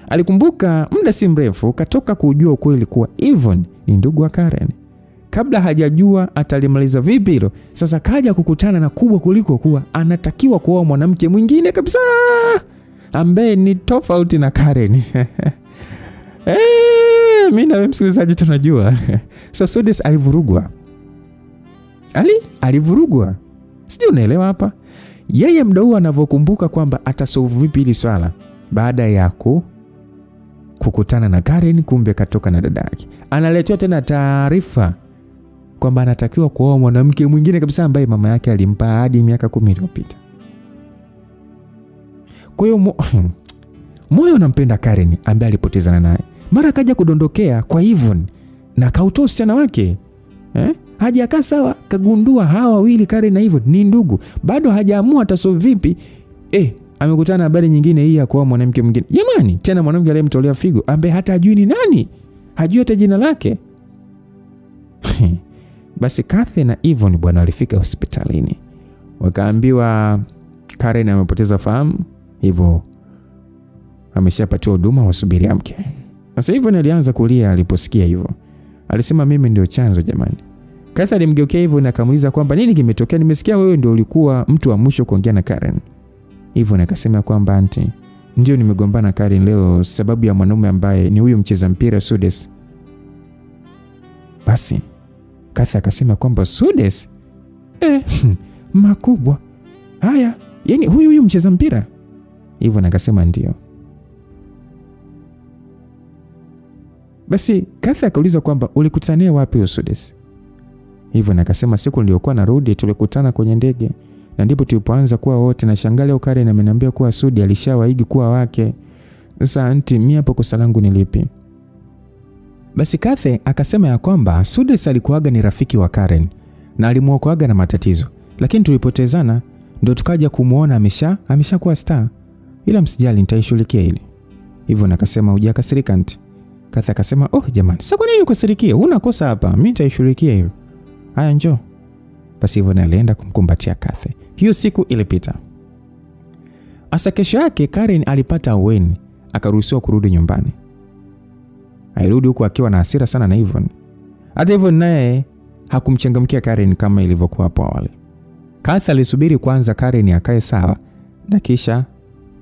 Alikumbuka muda si mrefu katoka kujua ukweli kuwa Yvonne ni ndugu wa Karen. Kabla hajajua atalimaliza vipi hilo, sasa kaja kukutana na kubwa kuliko kuwa anatakiwa kuoa mwanamke mwingine kabisa ambaye ni tofauti na Karen. Mimi na wewe msikilizaji tunajua. So Sudes alivurugwa. Alivurugwa. Sijui unaelewa hapa. Yeye mdau anavyokumbuka kwamba atasolve vipi hili swala baada ya kukutana na Karen, kumbe katoka na dada yake. Analetewa tena taarifa kwamba anatakiwa kuoa mwanamke mwingine kabisa ambaye mama yake alimpa hadi miaka 10 iliyopita. Kwa hiyo moyo unampenda Karen ambaye alipotezana naye. Mara kaja kudondokea kwa Yvonne na kautoa usichana wake. Hajakaa sawa, kagundua hawa wawili Karen na Yvonne ni ndugu. Bado hajaamua atasolve vipi. Amekutana habari nyingine hii ya kuoa mwanamke mwingine. Jamani, tena mwanamke aliyemtolea figo ambaye hata hajui ni nani. Hajui hata jina lake. Basi Kathy na Yvonne bwana walifika hospitalini. Wakaambiwa Karen amepoteza fahamu, hivyo ameshapatiwa huduma, wasubiri amke. Sasa Yvonne alianza kulia aliposikia hivyo. Alisema mimi ndio chanzo jamani. Kathy alimgeukia Yvonne na akamuuliza kwamba nini kimetokea, nimesikia wewe ndio ulikuwa mtu wa mwisho kuongea na Karen. Yvonne akasema kwamba auntie, ndio nimegombana na Karen leo sababu ya mwanaume ambaye ni huyo mcheza mpira Sudes. Basi Kathy akasema kwamba Sudes? Makubwa. Haya, yani huyu mcheza mpira? Yvonne akasema ndio. Basi Kathy akauliza kwamba ulikutania wapi huyo Sudes? Yvonne akasema siku niliyokuwa narudi tulikutana kwenye ndege, na ndipo tulipoanza kuwa wote, na shangali au Karen ameniambia kuwa Sudi alishawaigi kuwa wake. Sasa auntie, mimi hapo kosa langu ni lipi? Basi Kathy akasema ya kwamba Sudes alikuwaga ni rafiki wa Karen na alimuokoaga na matatizo, lakini tulipotezana ndio tukaja kumuona ameshakuwa star. Ila msijali, nitaishughulikia hili. Hivyo nakasema hujakasirika auntie. Kathy akasema jamani, sasa kwa nini ukasirikia? Huna kosa hapa, mimi nitaishughulikia hilo. Haya njoo. Basi hivyo alienda kumkumbatia Kathy. Hiyo siku ilipita. Asa kesho yake Karen alipata aweni, akaruhusiwa kurudi nyumbani. Alirudi huko akiwa na hasira sana na Yvonne. Hata Yvonne naye hakumchangamkia Karen kama ilivyokuwa hapo awali. Kathy alisubiri kwanza Karen akae sawa, na kisha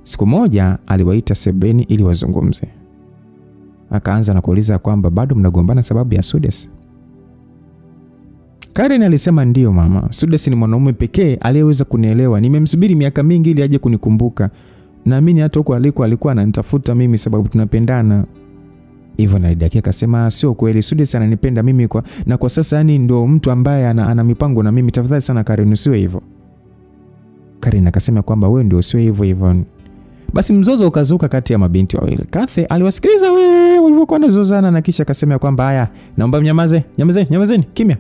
siku moja aliwaita sebeni ili wazungumze. Akaanza na kuuliza kwamba bado mnagombana sababu ya Sudes. Karen alisema ndio mama, Sudes ni mwanaume pekee aliyeweza kunielewa. Nimemsubiri miaka mingi ili aje kunikumbuka. Naamini hata huko alikuwa ananitafuta mimi sababu tunapendana. Yvonne alidaki akasema sio kweli, Sudes ananipenda mimi kwa sasa, yani ndio mtu ambaye ana mipango na mimi. Tafadhali sana Karen, usiwe hivyo. Karen akasema kwamba wewe ndio usiwe hivyo Yvonne. Basi mzozo ukazuka kati ya mabinti wawili. Kathy aliwasikiliza walivyokuwa wanazozana na kisha akasema kwamba haya, naomba nyamazeni kimya.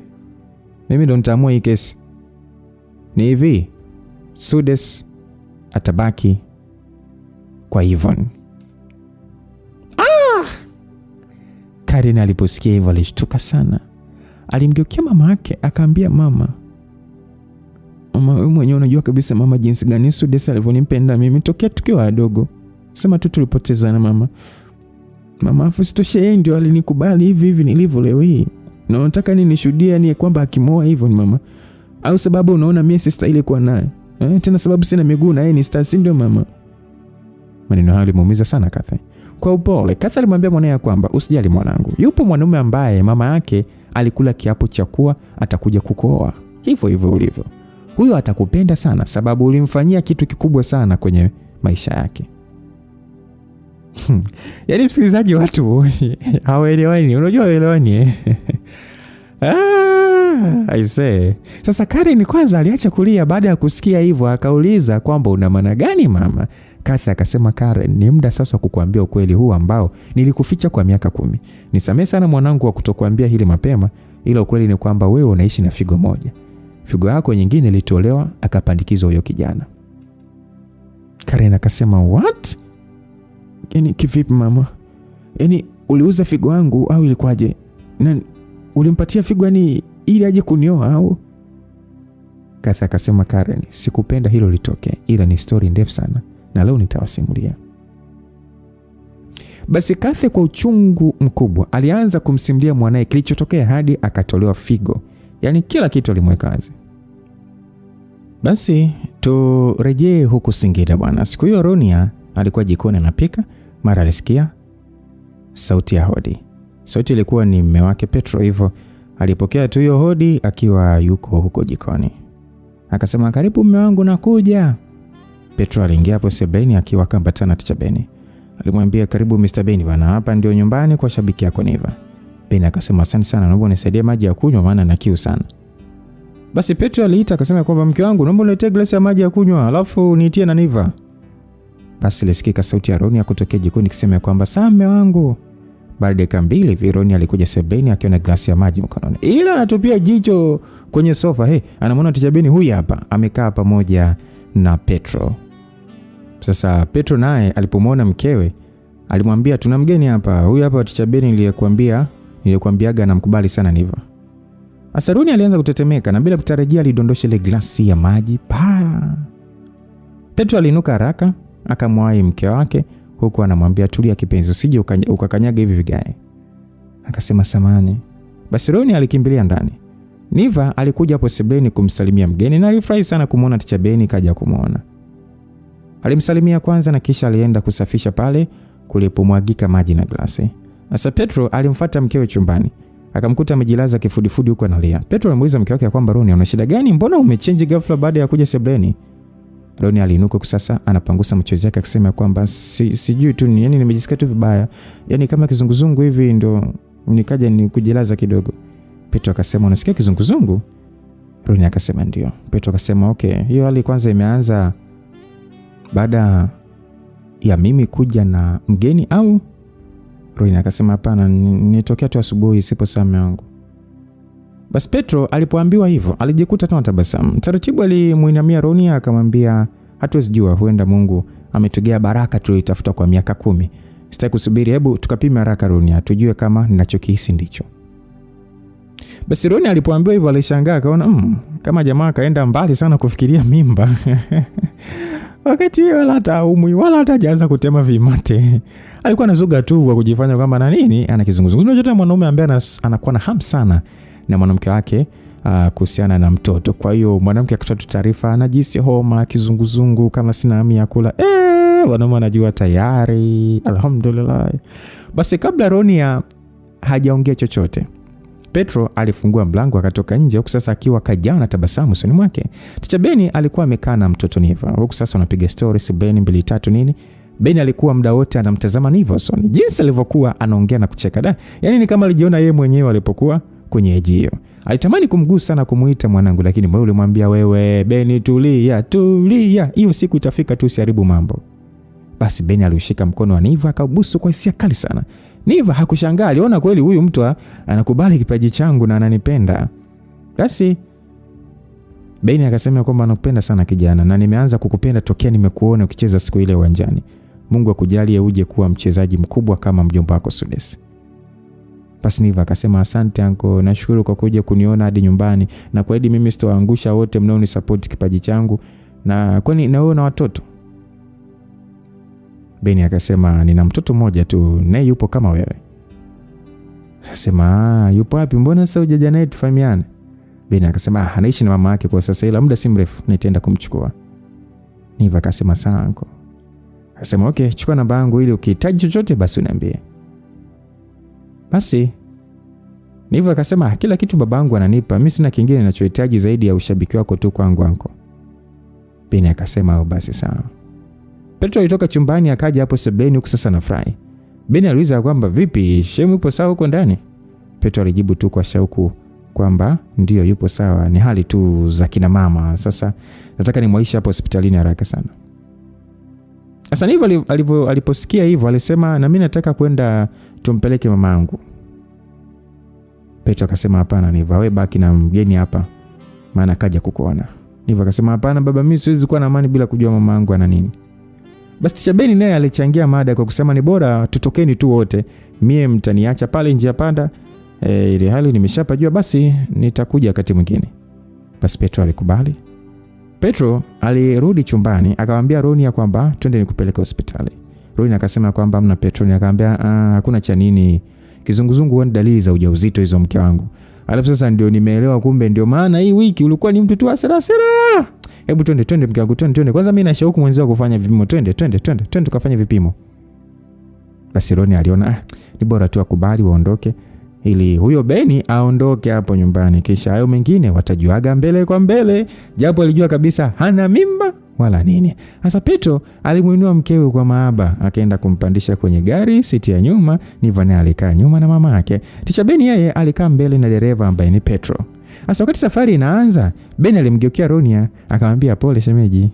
Mimi ndo nitaamua hii kesi. Ni hivi, Sudes atabaki kwa Yvonne. Karen aliposikia hivyo alishtuka sana. alimgeukia mama yake akaambia, mama, wewe mwenyewe unajua kabisa mama jinsi gani Sudesi alivyonipenda mimi tokea tukiwa wadogo. Sema tu tulipotezana mama. Mama afu sitoshe yeye ndio alinikubali hivi nilivyo leo hii. Na unataka nini nishuhudie ni kwamba akimoa hivyo ni mama? Au sababu unaona mimi sistahili kuwa naye? Tena sababu sina miguu na yeye ni star, si ndio mama? Maneno hayo yalimuumiza sana Kathy. Kwa upole, Kathy alimwambia mwanae kwamba usijali mwanangu. Yupo mwanaume ambaye mama yake alikula kiapo cha kuwa atakuja kukuoa. Hivyo ulivyo. Huyo atakupenda sana sababu ulimfanyia kitu kikubwa sana kwenye maisha yake. Yaani msikilizaji, watu hawaelewani, unajua hawaelewani. I say. Sasa Karen kwanza aliacha kulia baada ya kusikia hivyo, akauliza kwamba una maana gani mama? Kathy akasema, Karen, ni muda sasa kukuambia ukweli huu ambao nilikuficha kwa miaka 10. Nisamehe sana mwanangu wa kutokuambia hili mapema, ila ukweli ni kwamba wewe unaishi na figo moja. Figo yako nyingine ilitolewa akapandikizwa huyo kijana. Karen akasema, what? Yaani kivipi mama? Yaani uliuza figo yangu au ilikuwaje? Na ulimpatia figo yani ili aje kunioa au? Kathy akasema, Karen, sikupenda hilo litokee, ila ni story ndefu sana na leo nitawasimulia. Basi Kathy kwa uchungu mkubwa alianza kumsimulia mwanae kilichotokea hadi akatolewa figo. Yaani kila kitu alimweka wazi. Basi turejee huku Singida bwana. Siku hiyo Ronia alikuwa jikoni anapika, mara alisikia sauti ya hodi. Sauti ilikuwa ni mume wake Petro, hivyo alipokea tu hiyo hodi akiwa yuko huko jikoni. Akasema, karibu mume wangu nakuja. Petro aliingia hapo sebeni akiwa kambatana na Ticha Beni. Alimwambia, karibu Mr. Beni bwana, hapa ndio nyumbani kwa shabiki yako Niva. Beni akasema, asante sana, naomba unisaidie maji ya kunywa maana na kiu sana. Basi Petro aliita akasema kwamba mke wangu, naomba uniletee glasi ya maji ya kunywa alafu niitie na Niva. Basi lisikika sauti ya Ronia kutokea jikoni ikisema kwamba sawa mume wangu. Baada ya dakika 2 Ronia alikuja sebeni akiwa na glasi ya maji mkononi. Ila anatupia jicho kwenye sofa. Anamwona Ticha Beni huyu hapa amekaa pamoja na Petro. Sasa Petro naye alipomwona mkewe alimwambia, tuna mgeni hapa. Huyu hapa Ticha Beni niliyekuambiaga anamkubali sana Niva. Asaruni alianza kutetemeka na bila kutarajia alidondosha ile glasi ya maji. Petro aliinuka haraka akamwahi mke wake huku anamwambia, tulia kipenzi, usije ukakanyaga hivi vigae. Akasema samani. Basi Ronia alikimbilia ndani. Niva alikuja hapo sebeni kumsalimia mgeni na alifurahi sana kumuona Ticha Beni kaja kumuona. Alimsalimia kwanza na kisha alienda kusafisha pale kulipomwagika maji na glasi. Sasa Petro alimfuata mkewe chumbani. Akamkuta amejilaza kifudifudi huko analia. Petro alimuuliza mke wake kwamba, Ronia, una shida gani? Mbona umechange ghafla baada ya kuja sebeni? Ronia aliinuka sasa anapangusa machozi yake akisema kwamba sijui tu yani nimejisikia tu vibaya. Yani kama kizunguzungu hivi ndo nikaja kujilaza kidogo. Petro akasema, unasikia kizunguzungu? Ronia akasema ndio. Petro akasema okay, hiyo hali kwanza imeanza baada ya mimi kuja na mgeni au? Ronia akasema hapana, nitokea tu asubuhi, sipo sana yangu. Basi Petro alipoambiwa hivyo alijikuta tu anatabasamu. Taratibu alimuinamia Ronia akamwambia, hatuwezi jua, huenda Mungu ametugea baraka tulitafuta kwa miaka 10. Sitaki kusubiri, hebu tukapime haraka Ronia tujue kama ninachokihisi ndicho. Basi Ronia alipoambiwa hivyo alishangaa akaona kama jamaa kaenda mbali sana kufikiria mimba. Wakati wala hata umwi wala hata hajaanza kutema vimate. Alikuwa anazuga tu kwa kujifanya kwamba na nini ana kizunguzungu. Unajua mwanaume ambaye anakuwa na hamu sana na mwanamke wake kuhusiana na mtoto. Kwa hiyo mwanamke akitoa taarifa anajisi homa, kizunguzungu, kama sina hamu ya kula. Wanaume anajua tayari. Alhamdulillah. Basi kabla Ronia hajaongea chochote, Petro alifungua mlango akatoka nje huku sasa akiwa kajaa na tabasamu usoni mwake. Ticha Beni alikuwa amekaa na mtoto Niva. Huku sasa wanapiga story sebeni 2-3 nini. Beni alikuwa muda wote anamtazama Niva usoni. Jinsi alivyokuwa anaongea na kucheka. Yaani ni kama alijiona yeye mwenyewe alipokuwa kwenye eji hiyo. Alitamani kumgusa na kumuita mwanangu, lakini moyo ulimwambia, wewe Beni tulia. Hiyo siku itafika tu, usiharibu mambo. Basi Beni alishika mkono wa Niva akabusu kwa hisia kali sana. Niva hakushangaa, aliona kweli huyu mtu anakubali kipaji changu na ananipenda. Basi Beni akasema kwamba anakupenda sana kijana na nimeanza kukupenda tokea nimekuona ukicheza siku ile uwanjani. Mungu akujalie uje kuwa mchezaji mkubwa kama mjomba wako Sudesi. Basi Niva akasema asante anko, nashukuru kwa kuja kuniona hadi nyumbani, na kwa hadi mimi sitowaangusha wote mnaoni support kipaji changu, na kwani na wewe na watoto? Beni akasema nina mtoto mmoja tu, naye yupo kama wewe. Akasema yupo wapi, mbona sasa hujaja naye tufahamiane? Beni akasema anaishi na mama yake kwa sasa, ila muda si mrefu nitaenda kumchukua. Niva akasema sawa anko. Akasema okay, chukua namba yangu ili ukihitaji chochote basi uniambie. Basi Niva akasema kila kitu babangu ananipa, mimi sina kingine ninachohitaji zaidi ya ushabiki wako tu kwangu anko. Beni akasema basi sawa. Petro alitoka chumbani akaja hapo sebuleni huko sasa nafurahi. Beni aliuliza kwamba vipi, shemu yupo sawa huko ndani? Petro alijibu tu kwa shauku kwamba ndio yupo sawa, ni hali tu za kina mama. Sasa nataka nimwaishe hapo hospitalini haraka sana. Sasa Niva aliposikia hivyo alisema na mimi nataka kwenda tumpeleke mamangu. Petro akasema hapana Niva, wewe baki na mgeni hapa, maana kaja kukuona. Niva akasema hapana baba, mimi siwezi kuwa na amani bila kujua mamangu ana nini. Basi Teacher Beni naye alichangia mada kwa kusema ni bora tutokeni tu wote, mie mtaniacha pale njia panda, ile hali nimeshapajua, basi nitakuja wakati mwingine. Basi Petro alikubali. Petro alirudi chumbani akamwambia Ronia kwamba twende nikupeleke hospitali. Ronia akasema kwamba mna Petro, akamwambia hakuna cha nini, kizunguzungu huwa dalili za ujauzito hizo mke wangu. Alafu sasa ndio nimeelewa kumbe ndio maana hii wiki ulikuwa ni mtu tu asira. Hebu twende mke wangu, twende. Kwanza mimi na shauku mwenzao kufanya vipimo, twende tukafanye vipimo. Basi Ronia aliona ni bora tu akubali waondoke ili huyo Beni aondoke hapo nyumbani, kisha hayo mengine watajuaga mbele kwa mbele, japo alijua kabisa hana mimba wala nini. Sasa Petro alimuinua mkewe kwa mahaba, akaenda kumpandisha kwenye gari siti ya nyuma. Niva naye alikaa nyuma na mama yake. Teacher Beni yeye alikaa mbele na dereva ambaye ni Petro. Sasa wakati safari inaanza, Beni alimgeukia Ronia akamwambia pole shemeji.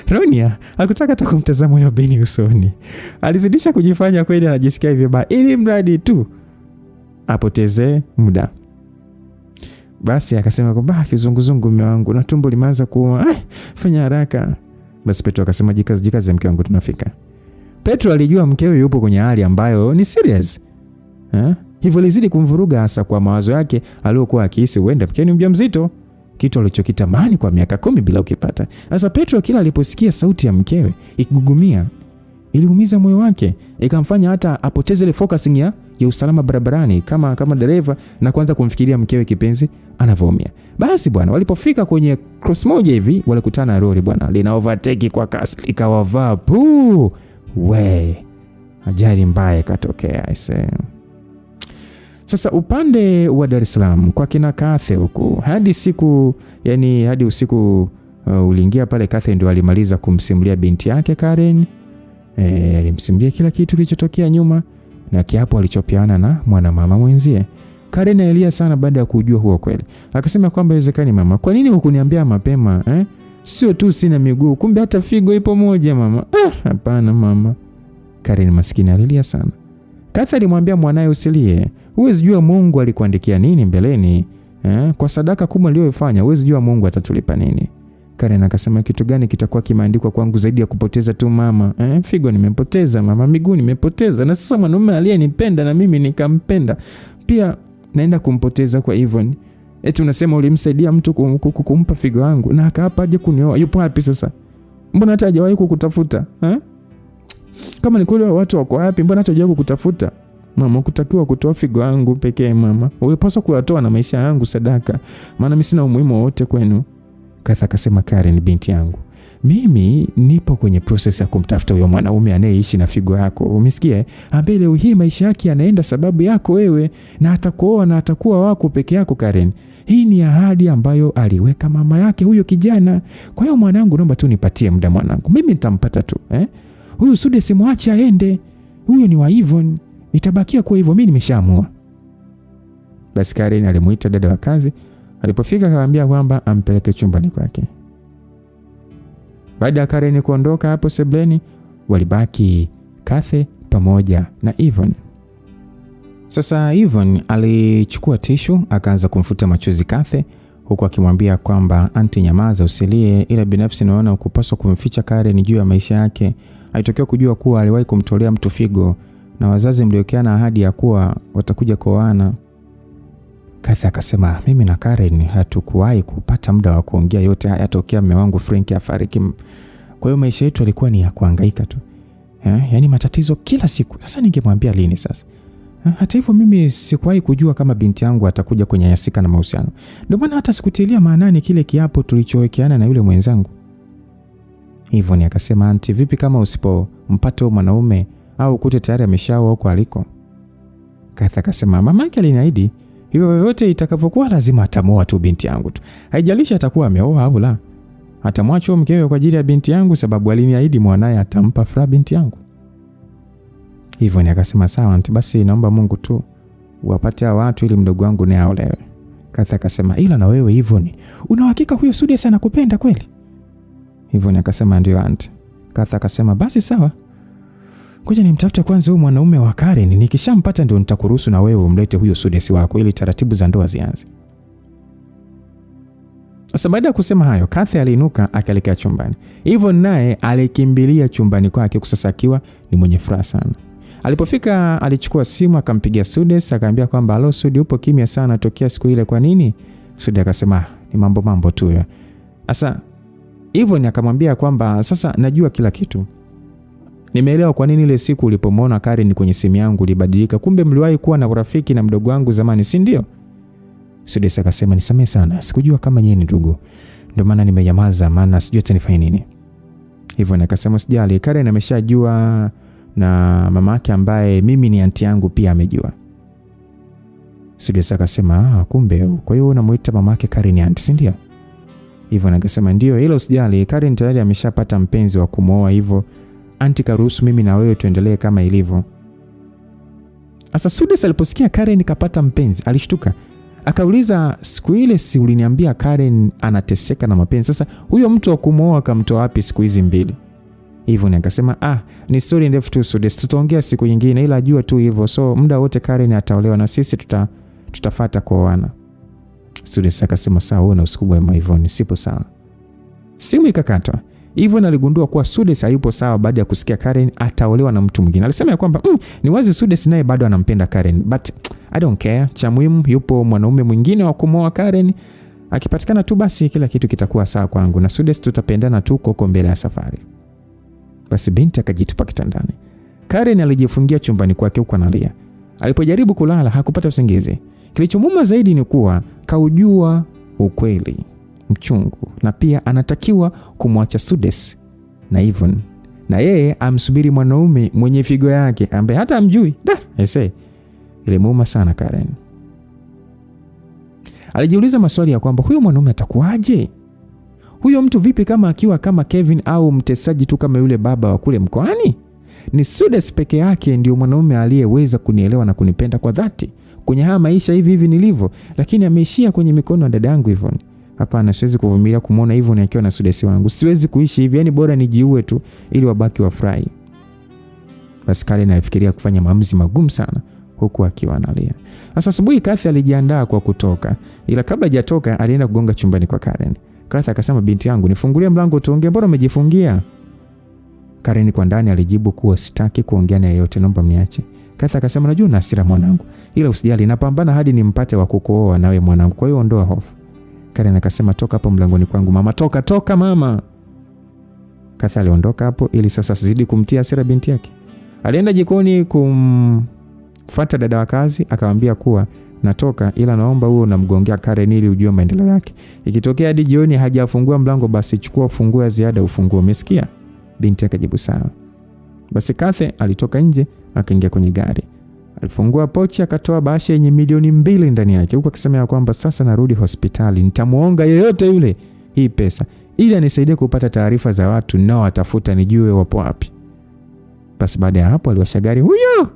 Ronia hakutaka hata kumtazama huyo Beni usoni. Alizidisha kujifanya kweli anajisikia hivyo ba ili mradi tu apoteze muda. Basi akasema kwamba kizunguzungu mume wangu na tumbo limeanza kuuma, fanya haraka. Basi Petro akasema jikaze mke wangu tunafika. Petro alijua mkewe yupo kwenye hali ambayo ni serious. Hivyo lizidi kumvuruga hasa kwa mawazo yake aliyokuwa akihisi huenda mke ni mjamzito, kitu alichokitamani kwa miaka 10 bila ukipata. Sasa Petro kila aliposikia sauti ya mkewe ikigugumia, iliumiza moyo wake, ikamfanya hata apoteze ile focusing ya usalama barabarani kama dereva na kuanza kumfikiria mkewe kipenzi anavyoumia. Basi bwana, walipofika kwenye cross moja hivi walikutana na lori bwana, lina overtake kwa kasi, likawavaa ajali mbaya ikatokea. Sasa upande wa Dar es Salaam kwa kina Kathe huko hadi usiku uliingia pale. Kathe ndio alimaliza kumsimulia binti yake Karen. Alimsimulia kila kitu kilichotokea nyuma na kiapo alichopiana na mwanamama mwenzie. Karen alilia sana baada ya kujua huo kweli. Akasema kwamba haiwezekani mama, kwa nini hukuniambia mapema? Sio tu sina miguu, kumbe hata figo ipo moja mama. Hapana mama. Karen maskini alilia sana. Kathe alimwambia mwanae usilie, huwezi jua Mungu alikuandikia nini mbeleni. Kwa sadaka kubwa aliyofanya huwezi jua Mungu atatulipa nini. Karen akasema kitu gani kitakuwa kimeandikwa kwangu zaidi ya kupoteza tu mama? Figo nimepoteza mama, miguu nimepoteza, na sasa mwanaume aliyenipenda na mimi nikampenda pia naenda kumpoteza kwa Yvonne. Eti unasema ulimsaidia mtu kumpa figo yangu na akaapa aje kunioa? Yupo wapi sasa? Mbona hata hajawahi kukutafuta? Kama ni kweli watu wako wapi, mbona hata hajawahi kukutafuta? Mama, kutakiwa kutoa figo yangu pekee mama. Ulipaswa kuyatoa na maisha yangu sadaka, maana mimi sina umuhimu wote kwenu. Katha akasema Karen binti yangu, mimi nipo kwenye process ya kumtafuta huyo mwanaume anayeishi na figo yako. Umesikia? Ambaye leo hii maisha yake yanaenda sababu yako wewe, na atakuoa na atakuwa wako peke yako Karen. Hii ni ahadi ambayo aliweka mama yake huyo kijana. Kwa hiyo mwanangu, naomba tu nipatie muda mwanangu. Mimi nitampata tu. Huyu Sude simwache aende. Huyo ni wa Yvonne. Itabakia kwa hivyo, mimi nimeshaamua. Basi Karen alimuita dada wa kazi. Alipofika akamwambia kwamba ampeleke chumbani kwake. Baada ya Karen kuondoka hapo sebleni, walibaki Kathe pamoja na Yvonne. Sasa Yvonne alichukua tishu akaanza kumfuta machozi Kathe, huku akimwambia kwamba anti, nyamaza usilie, ila binafsi naona ukupaswa kumficha Karen juu ya maisha yake. Haitakiwa kujua kuwa aliwahi kumtolea mtu figo na wazazi mliokeana ahadi ya kuwa watakuja kuoana. Kathy akasema mimi na Karen hatukuwahi kupata muda wa kuongea yote haya tokea mume wangu Frank afariki. Kwa hiyo maisha yetu yalikuwa ni ya kuhangaika tu. Yaani matatizo kila siku. Sasa ningemwambia lini sasa? Hata hivyo mimi sikuwahi kujua kama binti yangu atakuja kunyanyasika na mahusiano. Ndio maana hata sikutilia maanani kile kiapo tulichowekeana na yule mwenzangu. Hivyo ni akasema auntie, vipi kama usipompata huyo mwanaume au ukute tayari ameshaoa huko aliko? Kathy akasema mamake aliniahidi hivyo yote itakavyokuwa lazima atamoa tu binti yangu tu. Haijalishi atakuwa ameoa au la. Atamwacha mkewe kwa ajili ya binti yangu sababu aliniahidi mwanae atampa furaha binti yangu. Hivyo ni akasema sawa auntie, basi naomba Mungu tu uwapate watu ili mdogo wangu naye aolewe. Kathy akasema ila na wewe hivyo ni una uhakika huyo Sude sana kupenda kweli? Hivyo ni akasema ndio auntie. Kathy akasema basi sawa. Ngoja nimtafute kwanza huyo mwanaume wa Karen, nikishampata ndio nitakuruhusu na wewe umlete huyo Sude wako ili taratibu za ndoa zianze. Sasa baada ya kusema hayo, Kathy aliinuka akaelekea chumbani. Hivyo naye alikimbilia chumbani kwake kusasa akiwa ni mwenye furaha sana. Alipofika alichukua simu akampigia Sude, akamwambia kwamba halo Sude, upo kimya sana tokea siku ile, kwa nini? Sude akasema ni mambo tu ya. Sasa hivyo ni akamwambia kwamba sasa najua kila kitu. Nimeelewa kwa nini ile siku ulipomwona Karen kwenye simu yangu ulibadilika. Kumbe mliwahi kuwa na urafiki na mdogo wangu zamani, si ndio? Sude akasema nisamehe sana, sikujua kama yeye ni ndugu. Ndio maana nimenyamaza, maana sijui atanifanya nini. Hivyo na akasema sijali, Karen ameshajua na mamake ambaye mimi ni aunti yangu pia amejua. Sude akasema kumbe kwa hiyo unamuita mamake Karen aunti, si ndio? Hivyo na akasema ndio, hilo usijali, Karen tayari ameshapata mpenzi wa kumooa, hivyo aunti karuhusu mimi na wewe tuendelee kama ilivyo. Sasa Sude aliposikia Karen kapata mpenzi alishtuka. Akauliza siku ile si uliniambia Karen anateseka na mapenzi? Sasa huyo mtu wa kumooa akamtoa wapi siku hizi mbili? Hivyo ni akasema ni story ndefu tu Sude, tutaongea siku nyingine, ila jua tu hivyo, so muda wote Karen ataolewa na sisi tutafuata kuoana. Sude akasema sawa, wewe na usiku mwema hivyo, ni sipo sawa. Simu ikakatwa. Hivyo aligundua kuwa Sude hayupo sawa baada ya kusikia Karen ataolewa na mtu mwingine. Alisema kwamba ni wazi Sude naye bado anampenda Karen, but I don't care. Cha muhimu yupo mwanaume mwingine wa kumooa Karen. Akipatikana tu basi kila kitu kitakuwa sawa kwangu na Sude tutapendana tu huko mbele ya safari. Basi binti akajitupa kitandani. Karen alijifungia chumbani kwake huko analia. Alipojaribu kulala hakupata usingizi. Kilichomuuma zaidi ni kuwa kaujua ukweli mchungu na pia anatakiwa kumwacha Sude na Yvonne na yeye amsubiri mwanaume mwenye figo yake ambaye hata amjui. Ile muuma sana Karen. Alijiuliza maswali ya kwamba huyo mwanaume atakuaje? Huyo mtu vipi kama akiwa kama Kevin au mtesaji tu kama yule baba wa kule mkoani? Ni Sude peke yake ndio mwanaume aliyeweza kunielewa na kunipenda kwa dhati kwenye haya maisha hivi nilivyo, lakini ameishia kwenye mikono ya dada yangu Yvonne. Hapana, siwezi kuvumilia kumuona Yvonne akiwa na Sude wangu. Siwezi kuishi hivi, yani bora nijiue tu ili wabaki wafurahi. Basi Karen alifikiria kufanya maamuzi magumu sana huku akiwa analia. Sasa asubuhi Kathy alijiandaa kwa kutoka, ila kabla hajatoka alienda kugonga chumbani kwa Karen. Kathy akasema binti yangu nifungulie mlango tuongee, mbona umejifungia? Karen kwa ndani alijibu kuwa sitaki kuongea na yeyote, naomba mniache. Kathy akasema najua una hasira mwanangu, ila usijali, napambana hadi nimpate wa kukuoa nawe mwanangu, kwa hiyo ondoa hofu. Karen akasema toka hapo mlangoni kwangu mama, toka mama. Kathy aliondoka hapo ili sasa sizidi kumtia hasira binti yake. Alienda jikoni kumfuata dada wa kazi, akamwambia kuwa natoka ila naomba uwe unamgongea Karen ili ujue maendeleo yake. Ikitokea hadi jioni hajafungua mlango basi chukua funguo ya ziada ufungue, umesikia? Binti akajibu sawa. Basi Kathy alitoka nje akaingia kwenye gari. Alifungua pochi akatoa bahasha yenye milioni 2 ndani yake huko akisema kwamba sasa narudi hospitali, nitamuonga yoyote yule hii pesa ili anisaidie kupata taarifa za watu nao watafuta nijue wapo wapi. Basi baada ya hapo aliwasha gari huyo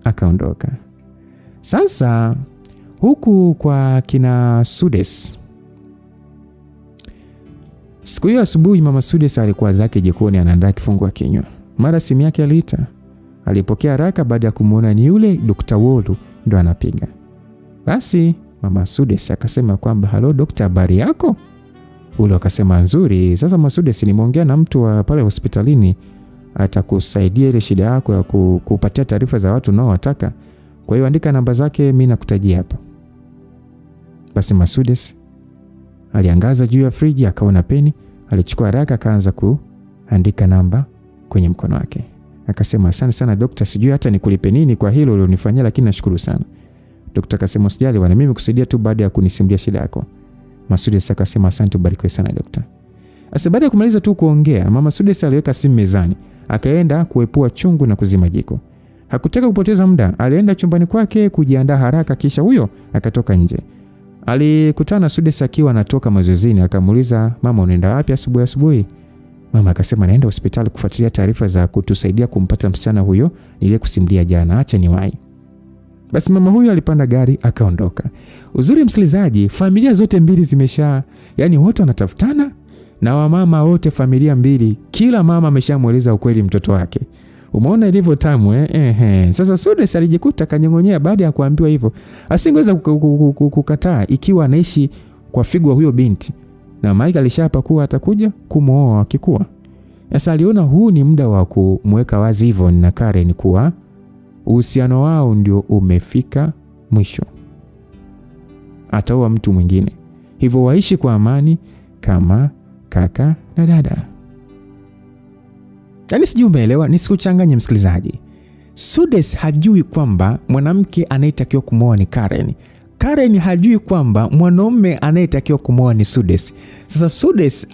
akaondoka. Sasa huku kwa kina Sude. Siku hiyo asubuhi mama Sude alikuwa zake jikoni anaandaa kifungua kinywa. Mara simu yake aliita. Alipokea haraka baada ya kumuona ni yule Dr. Wolu ndo anapiga. Basi mama Sude akasema kwamba halo dokta, habari yako? Ule akasema nzuri. Sasa mama Sude nimeongea na mtu wa pale hospitalini atakusaidia ile shida yako ya kupatia taarifa za watu unaowataka. Kwa hiyo andika namba zake, mimi nakutajia hapa. Basi Mercedes aliangaza juu ya friji, akaona peni, alichukua haraka akaanza kuandika namba kwenye mkono wake. Akasema, asante sana daktari, sijui hata nikulipe nini kwa hilo ulilonifanyia, lakini nashukuru sana. Daktari akasema, usijali bwana, mimi kusaidia tu baada ya kunisimulia shida yako. Mercedes akasema, asante, ubarikiwe sana daktari. Asa baada ya kumaliza tu kuongea, mama Mercedes aliweka simu mezani, akaenda kuepua chungu na kuzima jiko. Hakutaka kupoteza muda, alienda chumbani kwake kujiandaa haraka, kisha huyo akatoka nje. Alikutana na Mercedes akiwa anatoka mazoezini, akamuuliza, mama unaenda wapi asubuhi? Mama akasema, naenda hospitali kufuatilia taarifa za kutusaidia kumpata msichana huyo niliyekusimulia jana, acha niwahi. Basi mama huyo alipanda gari akaondoka. Uzuri msikilizaji, familia zote mbili yani wote wanatafutana, na wamama wote familia mbili, kila mama ameshamueleza ukweli mtoto wake. Umeona ilivyo tamu Sasa Mercedes alijikuta kanyongonyea baada ya kuambiwa hivyo. Asingeweza kukataa ikiwa anaishi kwa figo huyo binti. Na Mike alishapa kuwa atakuja kumuoa akikua. Sasa aliona huu ni muda wa kumweka wazi Yvonne na Karen kuwa uhusiano wao ndio umefika mwisho. Ataoa mtu mwingine. Hivyo waishi kwa amani kama kaka na dada. Yaani sijui umeelewa, nisikuchanganye msikilizaji. Mercedes hajui kwamba mwanamke anayetakiwa kumwoa ni Karen. Karen hajui kwamba mwanaume anayetakiwa kumwoa ni Mercedes. Sasa Mercedes